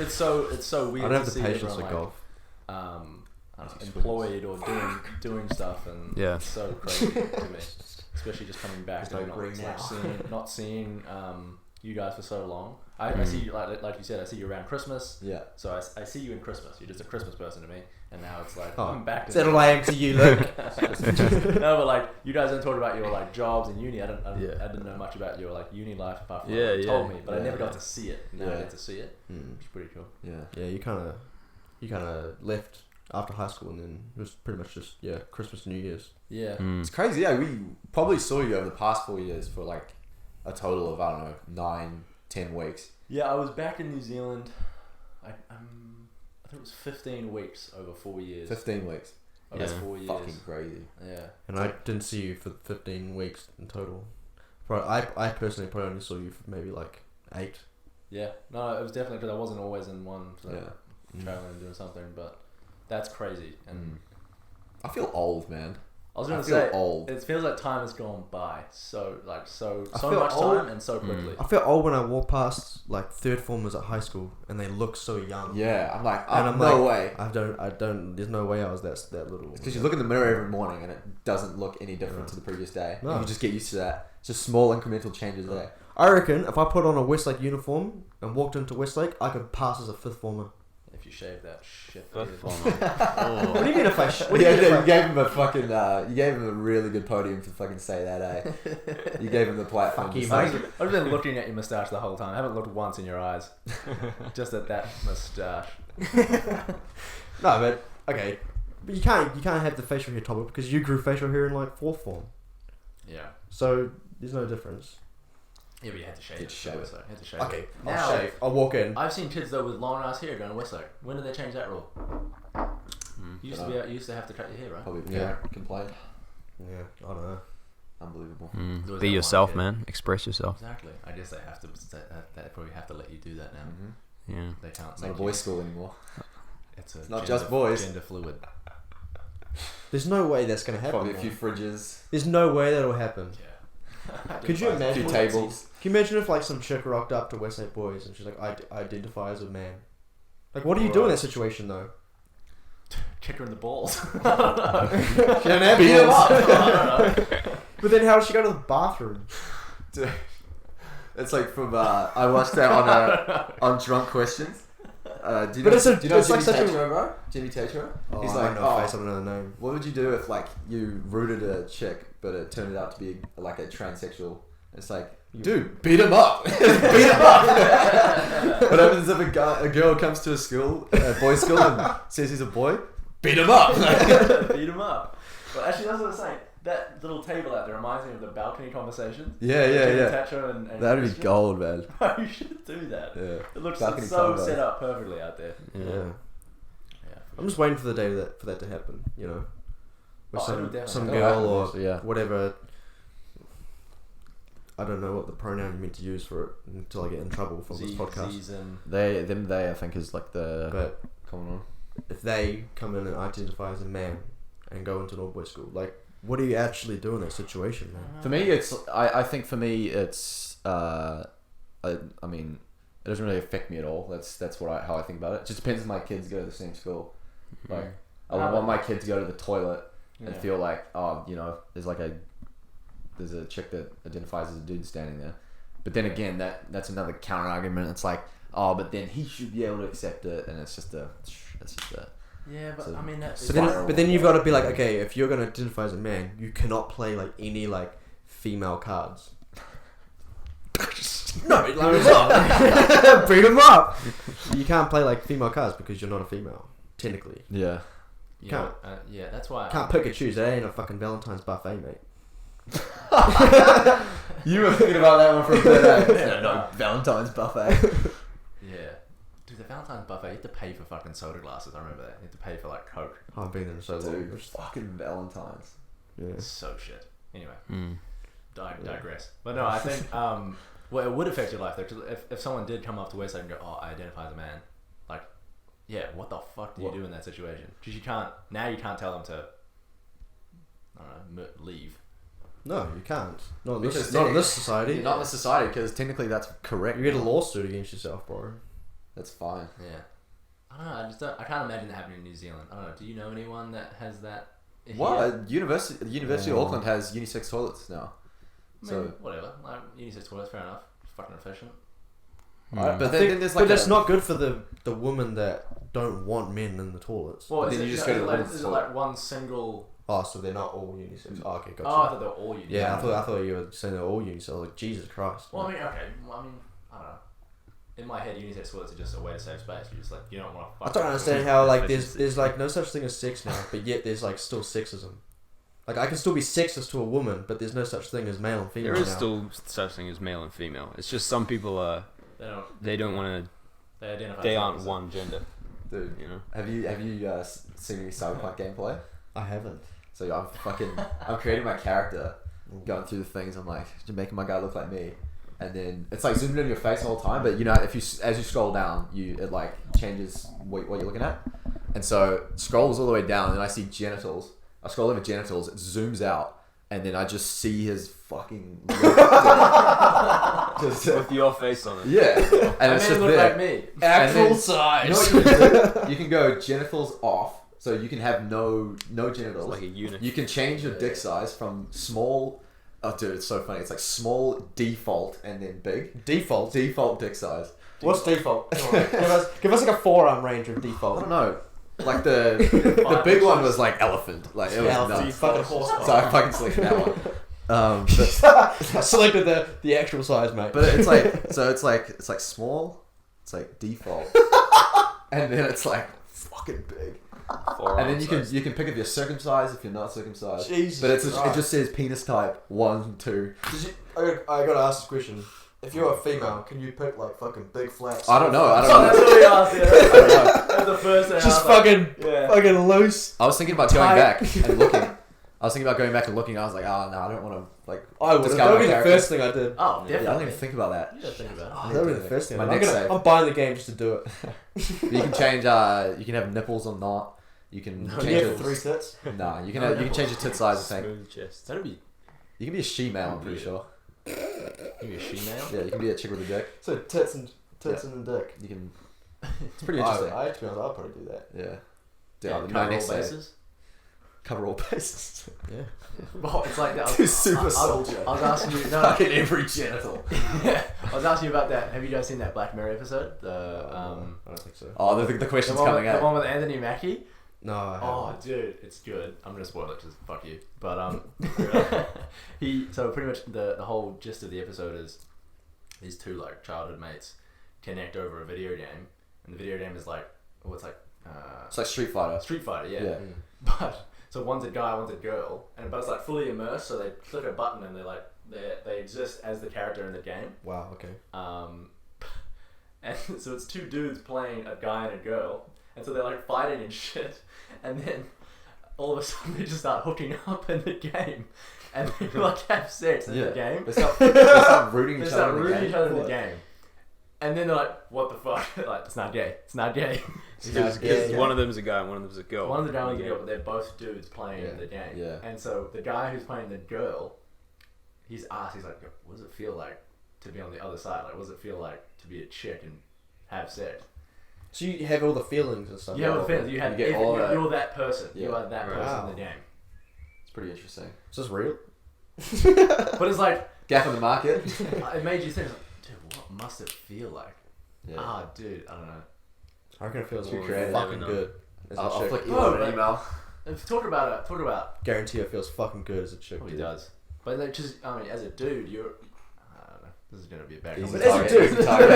it's so weird. I don't have to the see patience everyone, for golf. I don't know, employed or doing stuff, and Yeah. it's so crazy to me, especially just coming back There's and no green not seeing you guys for so long. I see you like you said, I see you around Christmas. Yeah. So I see you in Christmas. You're just a Christmas person to me, and now it's like Oh, I'm back to Settle I am to you, Luke. No, but like you guys didn't talk about your like jobs and uni. I didn't know much about your like uni life apart from what you told me, but I never got to see it. Now I get to see it, which is pretty cool. Yeah. Yeah, you kind of left after high school, and then it was pretty much just Christmas and New Year's. Yeah. It's crazy. Yeah, we probably saw you over the past 4 years for like a total of, I don't know, 9-10 weeks. Yeah, I was back in New Zealand. I think it was 15 weeks over 4 years. 15 weeks. Over 4 years. Fucking crazy. Yeah. And I didn't see you for 15 weeks in total. I personally probably only saw you for maybe like 8. Yeah. No, it was definitely because I wasn't always in one, so Yeah. traveling and doing something. But that's crazy. And I feel old, man. I was gonna feel say, old. it feels like time has gone by so I much feel old. time and so quickly. I feel old when I walk past like third formers at high school, and they look so young. Yeah, I'm like, And I'm no like, way. I don't. There's no way I was that little. Because you look in the mirror every morning and it doesn't look any different to the previous day. No. You just get used to that. It's just small incremental changes there. I reckon if I put on a Westlake uniform and walked into Westlake, I could pass as a 5th former. If you shave that shit. Fifth beard. former. What do you mean if I? You gave him a fucking. You gave him a really good podium to fucking say that, eh? You gave him the platform. Fuck you, to mate. say- I've been looking at your moustache the whole time. I haven't looked once in your eyes. Just at that moustache. No, but okay, but you can't have the facial hair topic because you grew facial hair in like 4th form, Yeah. so there's no difference. Yeah, but you had to shave Had it. to shave it. So you had to shave Okay, it. I'll Now- shave. I'll walk in. I've seen kids though with long ass hair going to Westlake. When did they change that rule? You used to have to cut your hair, right? Probably Yeah. complained. Yeah, I don't know. Unbelievable. Was Be that yourself, one kid? man. Express yourself. Exactly. I guess they have to. They probably have to let you do that now. Yeah. They can't. It's not a make boys' you- school anymore. It's not just boys. Gender fluid. There's no way that's gonna happen. Probably a few man. fridges, There's no way that'll happen. Yeah. Could you a imagine? few tables. Can you imagine if like some chick rocked up to Westside Boys and she's like, I identify as a man. Like, what do you do in that situation though? Kick her in the balls. She don't have Beat him balls. up. But then how does she go to the bathroom? Dude, it's like from I watched that on Drunk Questions. Do you know, But do you know it's like Jimmy such a- Tatro, bro? Jimmy Tatro? Oh, He's I like, don't know oh, face, I don't know the name. what would you do if like you rooted a chick, but it turned out to be like a transsexual? It's like, dude, beat him up, beat him up. What happens if a girl comes to a boys' school, and says he's a boy? Beat him up. Beat him up. Well, actually, that's what I'm saying. That little table out there reminds me of the balcony conversations. Yeah. Tacho and That'd be Christian. gold, man. You should do that. Yeah. It looks Balcony so combos. set up perfectly out there. Yeah. Yeah. I'm just waiting for the day for that to happen, you know? With Oh, it'll definitely some happen. girl or Actually, yeah. whatever. I don't know what the pronoun you meant to use for it until I get in trouble from this podcast. Z's and They I think is like the But common one. if they come in and identify as a man and go into an all-boys school, like, what do you actually do in that situation, man? For me, it's I think for me it's I mean it doesn't really affect me at all. That's how I think about it. It just depends if my kids go to the same school. Like I would want my kid to go to the toilet and feel like, oh, you know, there's a chick that identifies as a dude standing there. But then again, that's another counter argument. It's like, oh, but then he should be able to accept it, and it's just a yeah, but So- I mean that's But then you've got to be like, okay, if you're going to identify as a man, you cannot play like any like female cards. No, like, beat him up. You can't play like female cards because you're not a female, technically. yeah. Can't. yeah, that's why Can't pick and choose. That ain't a fucking Valentine's buffet, mate. You were thinking about that one for a bit. Yeah, No, Valentine's buffet. Yeah. Dude, the Valentine's buffet, you have to pay for fucking soda glasses. I remember that. You have to pay for like Coke. I've been there so long. Dude, fucking Valentine's. Yeah. It's so shit. Anyway, Mm. digress. But no, I think well, it would affect your life though. 'Cause if someone did come up to Westside and go, "Oh, I identify as a man," like, yeah, what the fuck do you do in that situation? Because you can't tell them to, I don't know, leave. No, you can't. Not in Because this society. Not in the society, because technically that's correct. You get a lawsuit against yourself, bro. That's fine. Yeah. I don't know. I can't imagine that happening in New Zealand. I don't know. Do you know anyone that has that? Here? What? The University of Yeah. Auckland has unisex toilets now. I mean, So, whatever. Like, unisex toilets, fair enough. Fucking efficient. but I then think, there's like but that's not good for the women that don't want men in the toilets. Well, then is you it, just no, go to the like, women's is it toilet. like one single? Oh, so they're not all unisex. Oh, okay, gotcha. Oh, I thought they were all unisex. Yeah, I thought you were saying they're all unisex. I was like, Jesus Christ. Well, I mean, okay. Well, I mean, I don't know. In my head, unisex toilets are just a way to save space. You're just like, you don't want to. I don't understand how like there's like no such thing as sex now, but yet there's like still sexism. Like I can still be sexist to a woman, but there's no such thing as male and female. There is now. still such thing as male and female. It's just some people they don't want to. They identify. They as aren't opposite. one gender. dude. You know. Have you seen any Cyberpunk gameplay? I haven't. So I'm creating my character, going through the things. I'm like, you're making my guy look like me, and then it's like zoomed in your face the whole time. But you know, as you scroll down, it like changes what you're looking at, and so it scrolls all the way down, and I see genitals. I scroll over genitals, it zooms out, and then I just see his fucking just With your face on it. yeah, and it's I just look there. like me. Actual size. You know what you can do? You can go genitals off, so you can have no It's genitals. like a unit. You can change your dick size from small. Oh, dude, it's so funny. It's like small default and then big. Default. Default dick size. What's default? Come on. give us like a forearm range of I default. don't know. Like the big one was like elephant. Like it was Elephant. nuts. Fucking horse. So I fucking selected that one. I selected the actual size, mate. But it's like small. It's like default, and then it's like fucking big. And then you can pick if you're circumcised, if you're not circumcised. Jesus But it Christ. just says penis type 1, 2. I gotta ask this question. If you're a female, can you pick like fucking big flats? I don't know. That's what we asked. Yeah. I don't know. That's the first thing. Just I was like, fucking yeah. fucking loose. I was thinking about going Tight. back and looking. I was thinking about going back and looking. I was like, oh no, I don't want to like. I would. That would be the first thing I did. Oh, Yeah, I definitely. didn't even think about that. Yeah, think about it. Oh, that would be the first thing. My next save. I'm buying the game just to do it. You can change. You can have nipples or not. You can change Yeah, it. 3 tits. Nah, you can. You can change your tit size. I think Smooth chest. That'd be you can be a she-male. I'm pretty sure. maybe a she-male. Yeah, you can be a chick with a dick. So tits and a dick. You can. It's pretty interesting. I to be honest, I'd probably do that. Yeah. Yeah, my cover all next save. bases. Cover all bases. Yeah. Oh, it's like that. Super soldier. I was asking you. No, Fucking every genital. yeah, I was asking you about that. Have you guys seen that Black Mirror episode? I don't think so. Oh, the question's coming The out. one with Anthony Mackie. No. I Oh, haven't. dude, it's good. I'm gonna spoil it because fuck you. But so pretty much the whole gist of the episode is these two like childhood mates connect over a video game, and the video game is like It's like Street Fighter. Street Fighter, yeah. Yeah. But so one's a guy, one's a girl, but it's like fully immersed. So they click a button and they exist as the character in the game. Wow. Okay. And so it's two dudes playing a guy and a girl, and so they're like fighting and shit, and then all of a sudden they just start hooking up in the game, and they like have sex in the game. They start rooting They each start other in the rooting game. each other in the game, and then they're like, "What the fuck? Like, it's not gay. It's not gay." Because one of them's a guy and one of them's a girl. One of the guy and the girl, but they're both dudes playing the game. Yeah. And so the guy who's playing the girl, he's asked, he's like, "What does it feel like to be on the other side? Like, what does it feel like to be a chick and have sex?" So you have all the feelings and stuff. You have all the feelings. You have get all that. you're that person. Yeah. You are that person Wow. in the game. It's pretty interesting. Is this real? But it's like Gap in the market. it made you think, like, dude, what must it feel like? Yeah. Ah, dude, I don't know. I reckon it feels Too creative. fucking Never know. good. As a I'll chick. flick you Oh, an but- email. Talk about. Guarantee it feels fucking good as a chick. Probably dude. does. But like, just, I mean, as a dude, you're. I don't know. This is gonna be a bad Easy But conversation. as a dude, Target.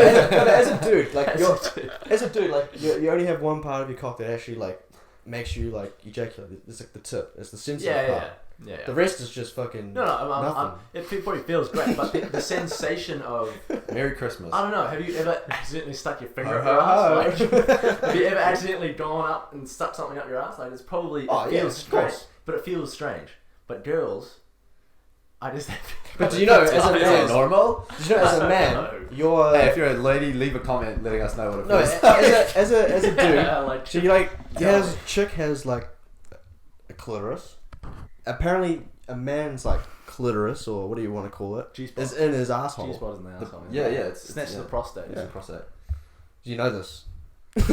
as a dude, like As you're, a dude. as a dude, like you only have one part of your cock that actually like makes you like ejaculate. It's like the tip. It's the sensitive part. Yeah. The rest is just fucking No, nothing. it probably feels great, but the sensation of Merry Christmas. I don't know. Have you ever accidentally stuck your finger Ho, up your ho, ass? Like, have you ever accidentally gone up and stuck something up your ass? Like, it's probably Oh, it yeah, feels of strange, course. but it feels strange. But girls, I just. But do you know, as a Is man, that normal? do you know, as a man, No. you're Hey, if you're a lady, leave a comment letting us know what it no, feels as a dude. like, So you like, a chick has like a clitoris. Apparently, a man's like clitoris, or what do you want to call it, G-spot. is in his asshole. G-spot is in the asshole. Yeah, yeah. It's It's next to the prostate. It's a prostate. Do you know this? Dude,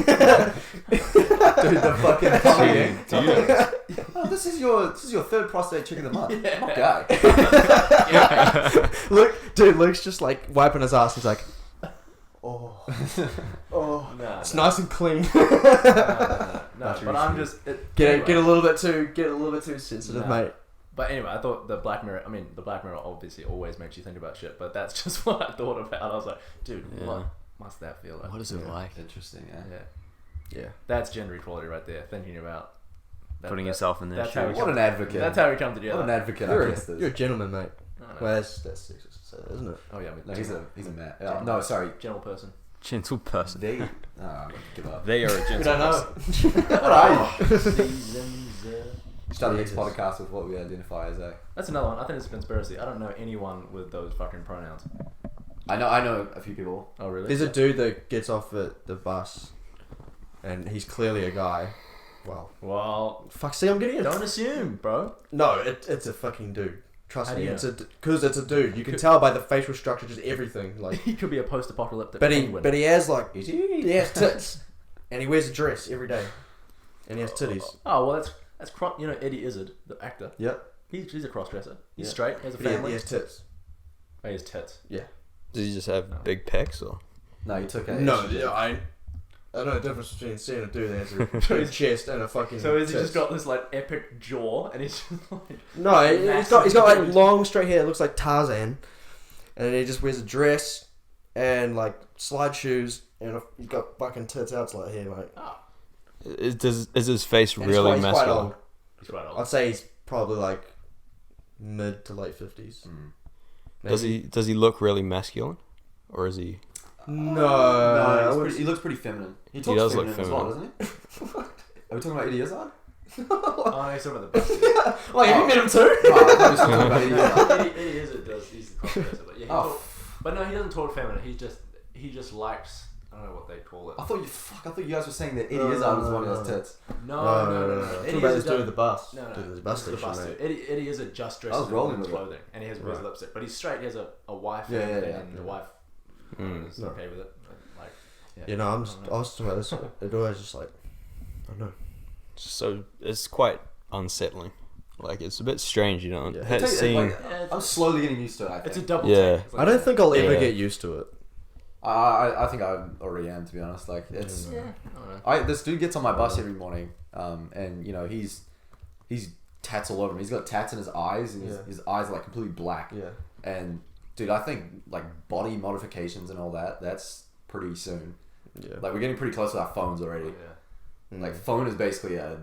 the fucking fucking. Do you know this? Oh, this is your third prostate chick of the month. Yeah. My guy. Luke's just like wiping his ass. He's like, oh, No, it's nice and clean. No, Battery but I'm sweet. just Get a little bit too sensitive, Nah. mate. But anyway, I thought the Black Mirror. I mean, the Black Mirror obviously always makes you think about shit, but that's just what I thought about. I was like, dude, Yeah. what must that feel like? What is it Yeah. like? Interesting, yeah. Yeah, Yeah. that's gender equality right there. Thinking about Putting yourself in their that's how shoes. we What an advocate. That's how we come What together. an advocate You're I guess a gentleman, mate. I don't know. Well, that's sexist to say, isn't it? Oh yeah, I mean, No, he's a man. General No, person. sorry. General person. Gentle person. They. Oh, I'm gonna give up. They are a gentle We don't know. person. What are you? Seasons, Start the next Jesus. podcast with what we identify as a. That's another one. I think it's a conspiracy. I don't know anyone with those fucking pronouns. I know a few people. Oh really? There's a dude that gets off at the bus, and he's clearly a guy. Well, Well, fuck. See, I'm getting it. don't assume, bro. No, it's a fucking dude. Trust How do me, you it's because it's a dude. You can tell by the facial structure, just everything. Like, He could be a post-apocalyptic. but penguin. he has like Is he has tits, and he wears a dress every day, and he has titties. Oh well, that's you know Eddie Izzard, the actor. Yep. He's a cross-dresser. He's Yeah. straight. He has a But he family. has tits. Oh, he has tits. Does he just have big pecs or? No, you took a. No, I know the difference between seeing a dude that has a big chest and a fucking. So has he tits. just got this like epic jaw, and he's just like No, he's massive got like dude. long straight hair. It looks like Tarzan, and then he just wears a dress and like slide shoes, and he's got fucking tits out like here, mate. Is his face And he's really quite masculine? old. he's quite old. I'd say he's probably like mid to late 50s. Mm. Does he look really masculine, or is he? No, No, he looks pretty feminine. He talks does look feminine as well, feminine. doesn't he? Are we talking about Eddie Izzard? Oh, he's talking about the bus. Like, have you met him too? Eddie Izzard does. He's the crossdresser, but yeah. But no, he doesn't talk feminine. He just likes. I don't know what they call it. I thought you guys were saying that Eddie Izzard was one of those tits. No. Talking about this dude with the bus. No. Dude with the bus station, mate. Eddie Izzard just dresses in clothing, and he has wears lipstick. But he's straight. He has a wife, and the wife is okay with it. Like, You know, I was talking about this. It always just like, I don't know. So it's quite unsettling. Like, it's a bit strange, you know. Yeah. Seeing, I'm slowly getting used to it. I think. it's a double. Yeah. take. I don't think I'll ever get used to it. I think I already am, to be honest. Like, it's this dude gets on my bus every morning, and you know he's tats all over him. He's got tats in his eyes, and his eyes are like completely black. Yeah. And dude, I think like body modifications and all that's pretty soon. Yeah. Like, we're getting pretty close with our phones already. Yeah. Like, phone is basically a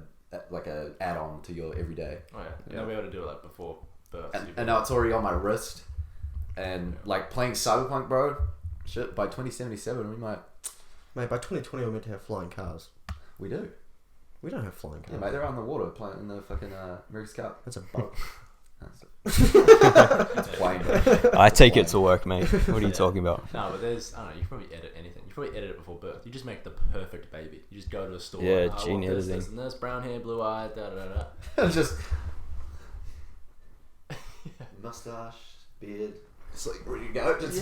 add-on to your everyday. Oh yeah. They'll be able to do it like before birth. And now it's already on my wrist. And like playing Cyberpunk, bro. Shit, by 2077 we might. Mate, by 2020 we're meant to have flying cars. We do. We don't have flying cars. Yeah, mate, they're on the water playing in the fucking America's Cup. That's a boat. It's a plane. I take it to work, mate. What are you talking about? No, but there's, I don't know, you can probably edit anything. You probably edit it before birth. You just make the perfect baby. You just go to a store. Yeah, like, gene editing. This and this, brown hair, blue eye, da. Just mustache, beard. It's like ready to go. Just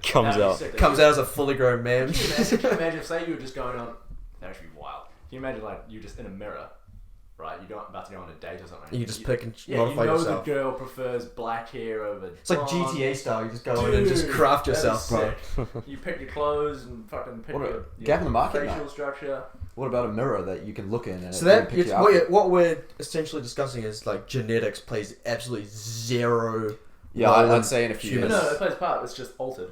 Comes out. Comes out as a fully grown man. Can you imagine if, say, you were just going on, that would be wild. Can you imagine, like, you're just in a mirror, right? You're about to go on a date or something. You just pick and modify yourself. The girl prefers black hair over It's like blonde. GTA style. You just go in and just craft yourself, bro. You pick your clothes and fucking pick your gap in the market, facial mate. structure. What about a mirror that you can look in? And So it that what we're essentially discussing is like genetics plays absolutely zero. Yeah, I'd say in a few No, minutes. it plays part. It's just altered.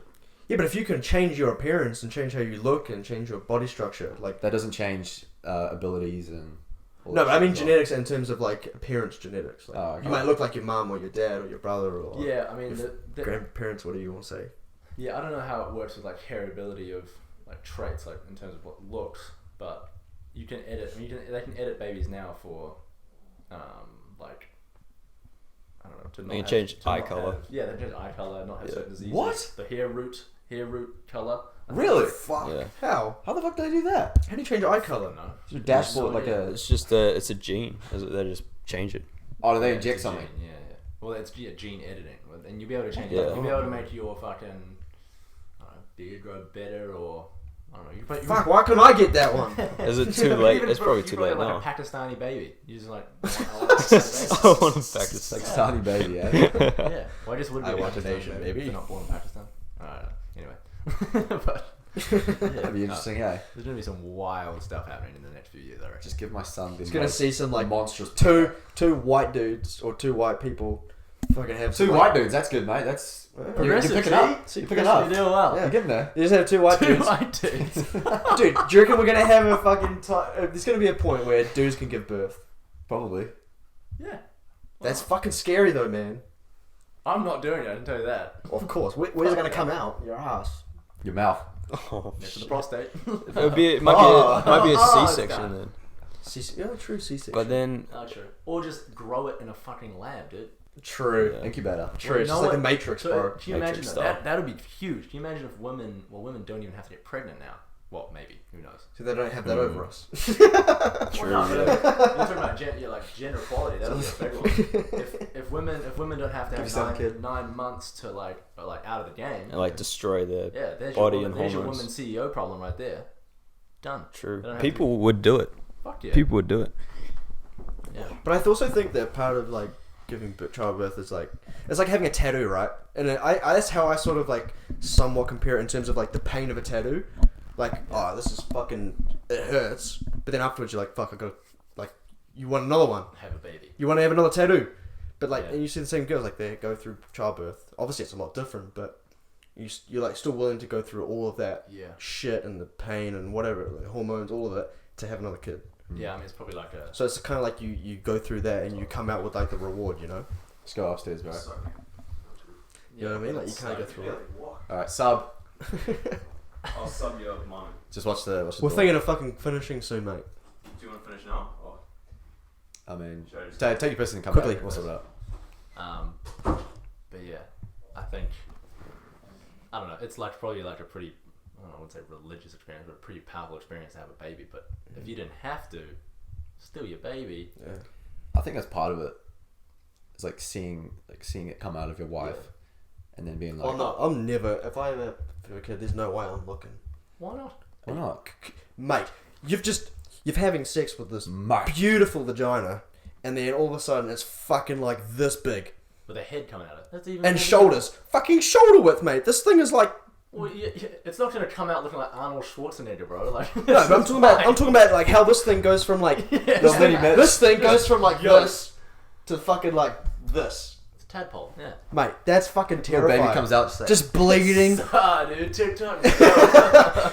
Yeah, but if you can change your appearance and change how you look and change your body structure, like That doesn't change abilities and. all no, that but I mean shit as well. genetics in terms of like appearance genetics. Like, Oh, okay. You might look like your mum or your dad or your brother or Yeah, I mean, your grandparents. What do you want to say? yeah, I don't know how it works with like heritability of like traits, like in terms of what looks, but you can edit. I mean, they can edit babies now for, like. I don't know. To not You can have, change to eye not colour. have- yeah, they can change eye color, not have certain diseases. What? The hair root color. Really? Fuck. Yeah. How? How the fuck do they do that? How do you change your eye color? No. Is your dashboard like a? It's just it's a gene. They just change it. Oh, do they Yeah, inject it's a something? Gene, yeah. Well, it's gene editing, and you'll be able to change. Yeah. You'll be able to make your fucking, I don't know, beard grow better, or I don't know. You probably, Fuck! Why couldn't I get that one? Is it too late? It's probably too late like now. a Pakistani baby. You just like. I want to back this. Pakistani baby, yeah. Yeah. Well, I just wouldn't. I be a want an Pakistani Asian baby. baby. They're not born in Pakistan. Anyway. But That'd be interesting, yeah. there's gonna be some wild stuff happening in the next few years, I reckon. Just give my son. He's gonna see some like monstrous. two white dudes or two white people fucking have Two some, white dudes. That's good, mate. That's you're picking up. See, You're picking up. You're doing well. Yeah. You're getting there. You just have two white Two dudes. white dudes. Dude, do you reckon we're gonna have a fucking there's gonna be a point where dudes can give birth? Probably. Yeah. That's fucking scary though, man. I'm not doing it, I can tell you that. Of course. Where's it gonna come out? Your ass. Your mouth. Oh, Next to the prostate. it might be a it's C-section done. then. Yeah, true C-section. But then Oh, true. Or just grow it in a fucking lab, dude. True. Yeah. Incubator. True. It's You just know like the what? Matrix, So, bro. can you imagine Matrix that? style. That would be huge. Can you imagine if women don't even have to get pregnant now? Well, maybe. Who knows? So they don't have that over us. true. Well, no, you're talking about gender equality. That'll be a big one. If women don't have to yourself a have kid. 9 months to like out of the game. And like destroy their Yeah, there's body your and woman, there's your hormones. woman CEO problem right there. Done. True. They don't have People would do it. Fuck yeah. People would do it. Yeah. But I also think that part of like giving childbirth is like it's like having a tattoo, right? And I that's how I sort of like somewhat compare it in terms of like the pain of a tattoo. Like, oh, this is fucking, it hurts. But then afterwards you're like, fuck, I got, like, you want another one. Have a baby. You want to have another tattoo. But like, Yeah. and you see the same girls, like they go through childbirth. Obviously it's a lot different, but you're like still willing to go through all of that Yeah. shit and the pain and whatever, the hormones, all of it, to have another kid. Yeah, I mean it's probably like a. So it's kind of like you go through that and you come out with like the reward, you know? Let's go upstairs, bro. You know what I mean? Like you kind of go through it. All right, sub. I'll sub you up mine. Just watch the. We're thinking of fucking finishing soon, mate. Do you want to finish now? Or? I mean, Should I just- take your piss and come Quickly. back. We'll sort it out. But yeah, I think, I don't know, it's like probably like a pretty, I wouldn't say religious experience, but a pretty powerful experience to have a baby. But if you didn't have to, still your baby. Yeah. I think that's part of it. It's like seeing it come out of your wife, and then being like, Oh no, I'm never. If I ever have a kid, there's no way I'm looking. Why not? why not? Mate, you're having sex with this Mate. beautiful vagina, and then all of a sudden it's fucking like this big. With a head coming out of it. That's even And more- shoulders. Fucking shoulder width, mate. This thing is like... Well, it's not going to come out looking like Arnold Schwarzenegger, bro. Like, No, but I'm talking about like how this thing goes from like... this thing goes from like this to fucking like this. It's a tadpole, yeah. Mate, that's fucking Your terrifying. baby comes out Just bleeding. Dude, TikTok.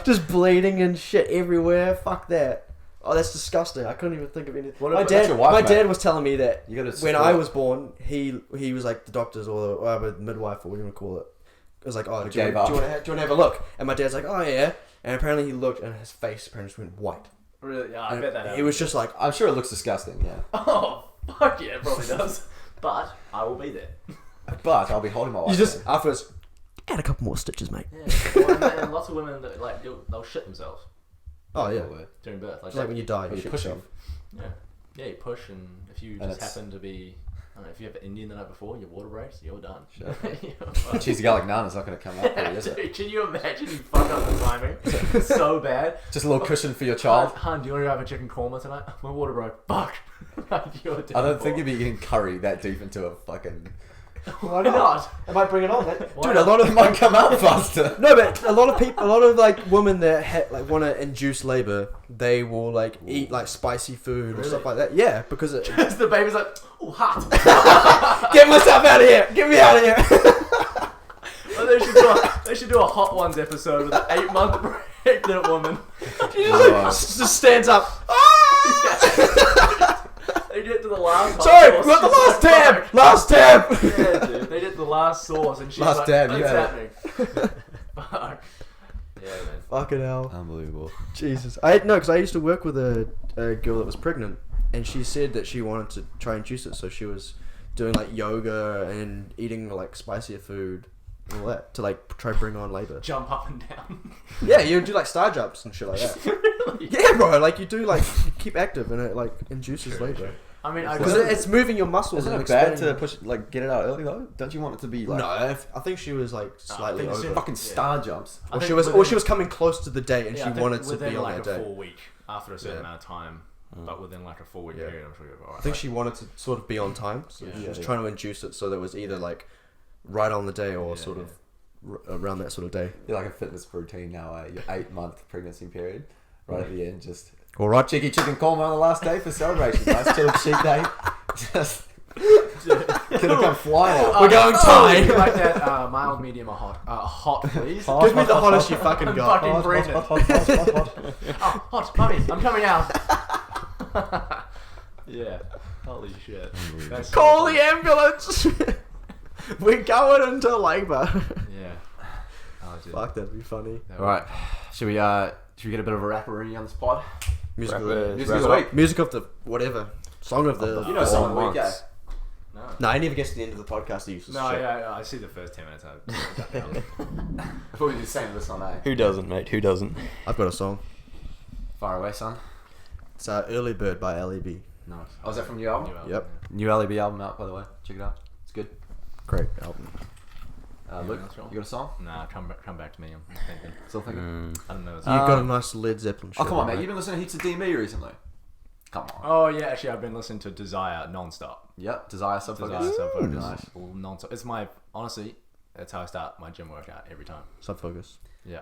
Just bleeding and shit everywhere. Fuck that. Oh, that's disgusting. I couldn't even think of anything. What My about your dad, wife, my mate? dad was telling me that You gotta when support- I was born, he was like the doctors or the midwife or what do you want to call it. It was like, oh, do you gave want up. to have a look? And my dad's like, oh yeah. And apparently he looked and his face apparently just went white. Really? Yeah, I And bet that he happened. was just like, I'm sure it looks disgusting, yeah. Oh, fuck yeah, it probably does. But I will be there. But I'll be holding my wife. you just then. afterwards, add a couple more stitches, mate. Yeah. Well, and lots of women that like they'll shit themselves Oh yeah. during birth. It's like when you die, Or you you shit push yourself. Yeah, you push, and if you And just it's- happen to be, I don't know, if you have Indian the night before, your water breaks, you're done. Sure. You're fucked. Cheesy garlic naan is not going to come out for you, is it? Dude, can you imagine you fuck up the timing so bad? Just a little cushion for your child. Han, do you want to have a chicken korma tonight? My water broke. Fuck. Like, you're dead I don't think for. you'd be eating curry that deep into a fucking... Why not? I might bring it on. Why Dude, not? a lot It of might come out faster. no, but a lot of people, a lot of like women that like want to induce labor, they will like eat like spicy food or Really? stuff like that. Yeah, because it. Because the baby's like, oh, hot. Get myself out of here! Get me out of here! Well, they should do a Hot Ones episode with an 8-month pregnant woman. She just stands up. They get to the last. Sorry, sauce, we got the she's last like, tab. "Fuck." Last tab. Yeah, dude. They did the last sauce, and she's Last like, tab, "What's you had happening?" Fuck. Yeah, man. Fucking hell. Unbelievable. Jesus. Because I used to work with a girl that was pregnant, and she said that she wanted to try and juice it, so she was doing like yoga and eating like spicier food and all that to like try bring on labor. Jump up and down. Yeah, you do like star jumps and shit like that. Really? Yeah, bro. Like you do like you keep active and it like induces labor I mean, I because it's moving your muscles. Isn't and it bad expanding- to push, like, get it out early though? Don't you want it to be like No, I think she was like slightly think over. soon- fucking star jumps? I Or think she was, within- or she was coming close to the date and yeah, she I think wanted to within be on like that a day. 4 week after a certain Yeah. amount of time, but within like a 4 week Yeah. period, I'm sure you're alright. I think she wanted to sort of be on time, so Yeah. she was Yeah. trying to induce it so that it was either like right on the day or Yeah, sort yeah. of around that sort of day. You're like a fitness routine now, your 8-month pregnancy period. Right at the end, just All right, cheeky chicken korma on the last day for celebration. Nice chill cheat day. Just could have come flying out. We're going Thai. Like that, mild, medium, or hot? Hot, please. Hot. give me the hottest you fucking I'm got. fucking pregnant. Oh, hot, mummy, I'm coming out. Yeah. Holy shit. That's so Call funny. the ambulance. We're going into labour. Yeah. Oh, dude. Fuck, that'd be funny. That All right, should we get a bit of a rapper on this pod? Music of Rappers, the Music of the week. music of the whatever song of the. You know, song of the week, once. yeah. No. No, I never get to the end of the podcast. You No, yeah, I see the first 10 minutes. I thought we did the same with this one, eh? Who doesn't, mate? Who doesn't? I've got a song. Far away, son. It's Early Bird by L.A.B. Nice. Oh, is that from your album? Yep. New L.A.B album out, by the way. Check it out. It's good. Great album. Luke, that's right. you got a song? Nah, come back to me. I'm thinking. Still thinking? I don't know. You got a nice Led Zeppelin. Oh, come on, shirt, mate. You've been listening to heaps of DME recently. Come on. Oh yeah, actually, I've been listening to Desire non-stop. Yep. Desire Subfocus. Desire Subfocus. Nice. All non-stop. It's my honestly, that's how I start my gym workout every time. Subfocus. Yeah.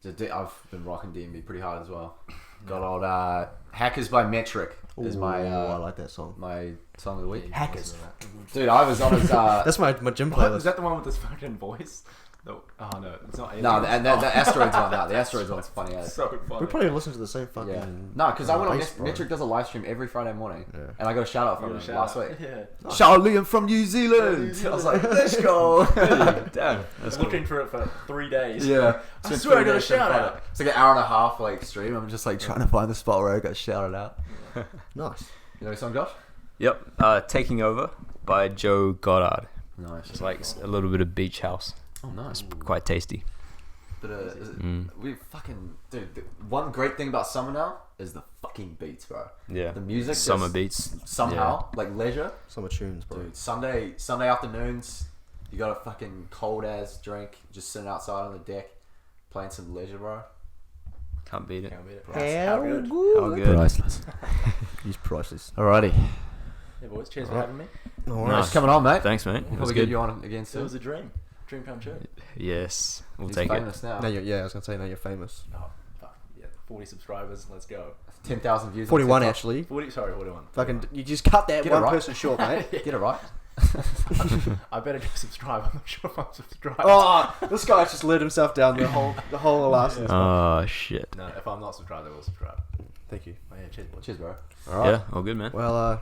I've been rocking DMB pretty hard as well. Got old Hackers by Metrik is my I like that song. my song of the week. Yeah, you can Hackers. listen to that. Dude, I was on his That's my gym What, playlist. is that the one with this fucking voice? No, oh no, it's not. No, aliens. and the asteroids one. No, the asteroids one's funny as. So funny. We probably listen to the same fucking. Yeah. No, because I went on base, bro. Metrik does a live stream every Friday morning, Yeah. and I got a shout out You from got a him shout last out. week. Yeah. Shout out Liam from New Zealand. New Zealand. I was like, let's go. Damn. I was looking for it for 3 days. Yeah, I Spent swear I 3 got a days trying to shout find out. it. It's like an hour and a half like stream. I'm just like trying to find the spot where I got shouted out. Nice. You know the song, Josh? Yep. Taking Over by Joe Goddard. Nice. It's like a little bit of beach house. Oh, nice. It's quite tasty. But we fucking dude. The one great thing about summer now is the fucking beats, bro. Yeah. The music, Summer just beats. somehow like leisure. Summer tunes, bro. Dude, Sunday afternoons, you got a fucking cold ass drink, just sitting outside on the deck, playing some leisure, bro. Can't beat it. Can't beat it. How How good. How good. Priceless. He's priceless. Alrighty. Yeah, boys. Cheers for having me. No Nice. worries. Thanks for coming on, mate. Thanks, mate. It We'll was probably get good. you on again It soon. was a dream. Dream come true. Yes. We'll He's take it. famous now. Now I was gonna say now you're famous. Oh, fuck. Yeah, 40 subscribers. Let's go. 10,000 views. on 41 TikTok. actually. 41. Fucking, you just cut that Get it one right. person short, mate. Get it right. I better go subscribe. I'm not sure if I'm subscribed. Oh, this guy's just let himself down the whole last. Oh, shit. No, if I'm not subscribed, I will subscribe. Thank you. Oh, yeah, cheers, boys. Cheers, bro. All right. Yeah, all good, man. Well,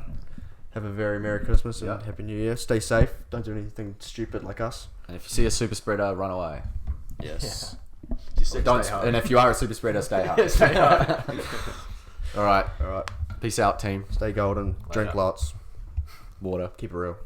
have a very Merry Christmas and Yeah. Happy New Year. Stay safe. Don't do anything stupid like us. And if you see a super spreader, run away. Yes. Just stay Don't. home. And if you are a super spreader, stay home. Yeah, stay home. All right. All right. Peace out, team. Stay golden. Drink Later. lots. Water. Keep it real.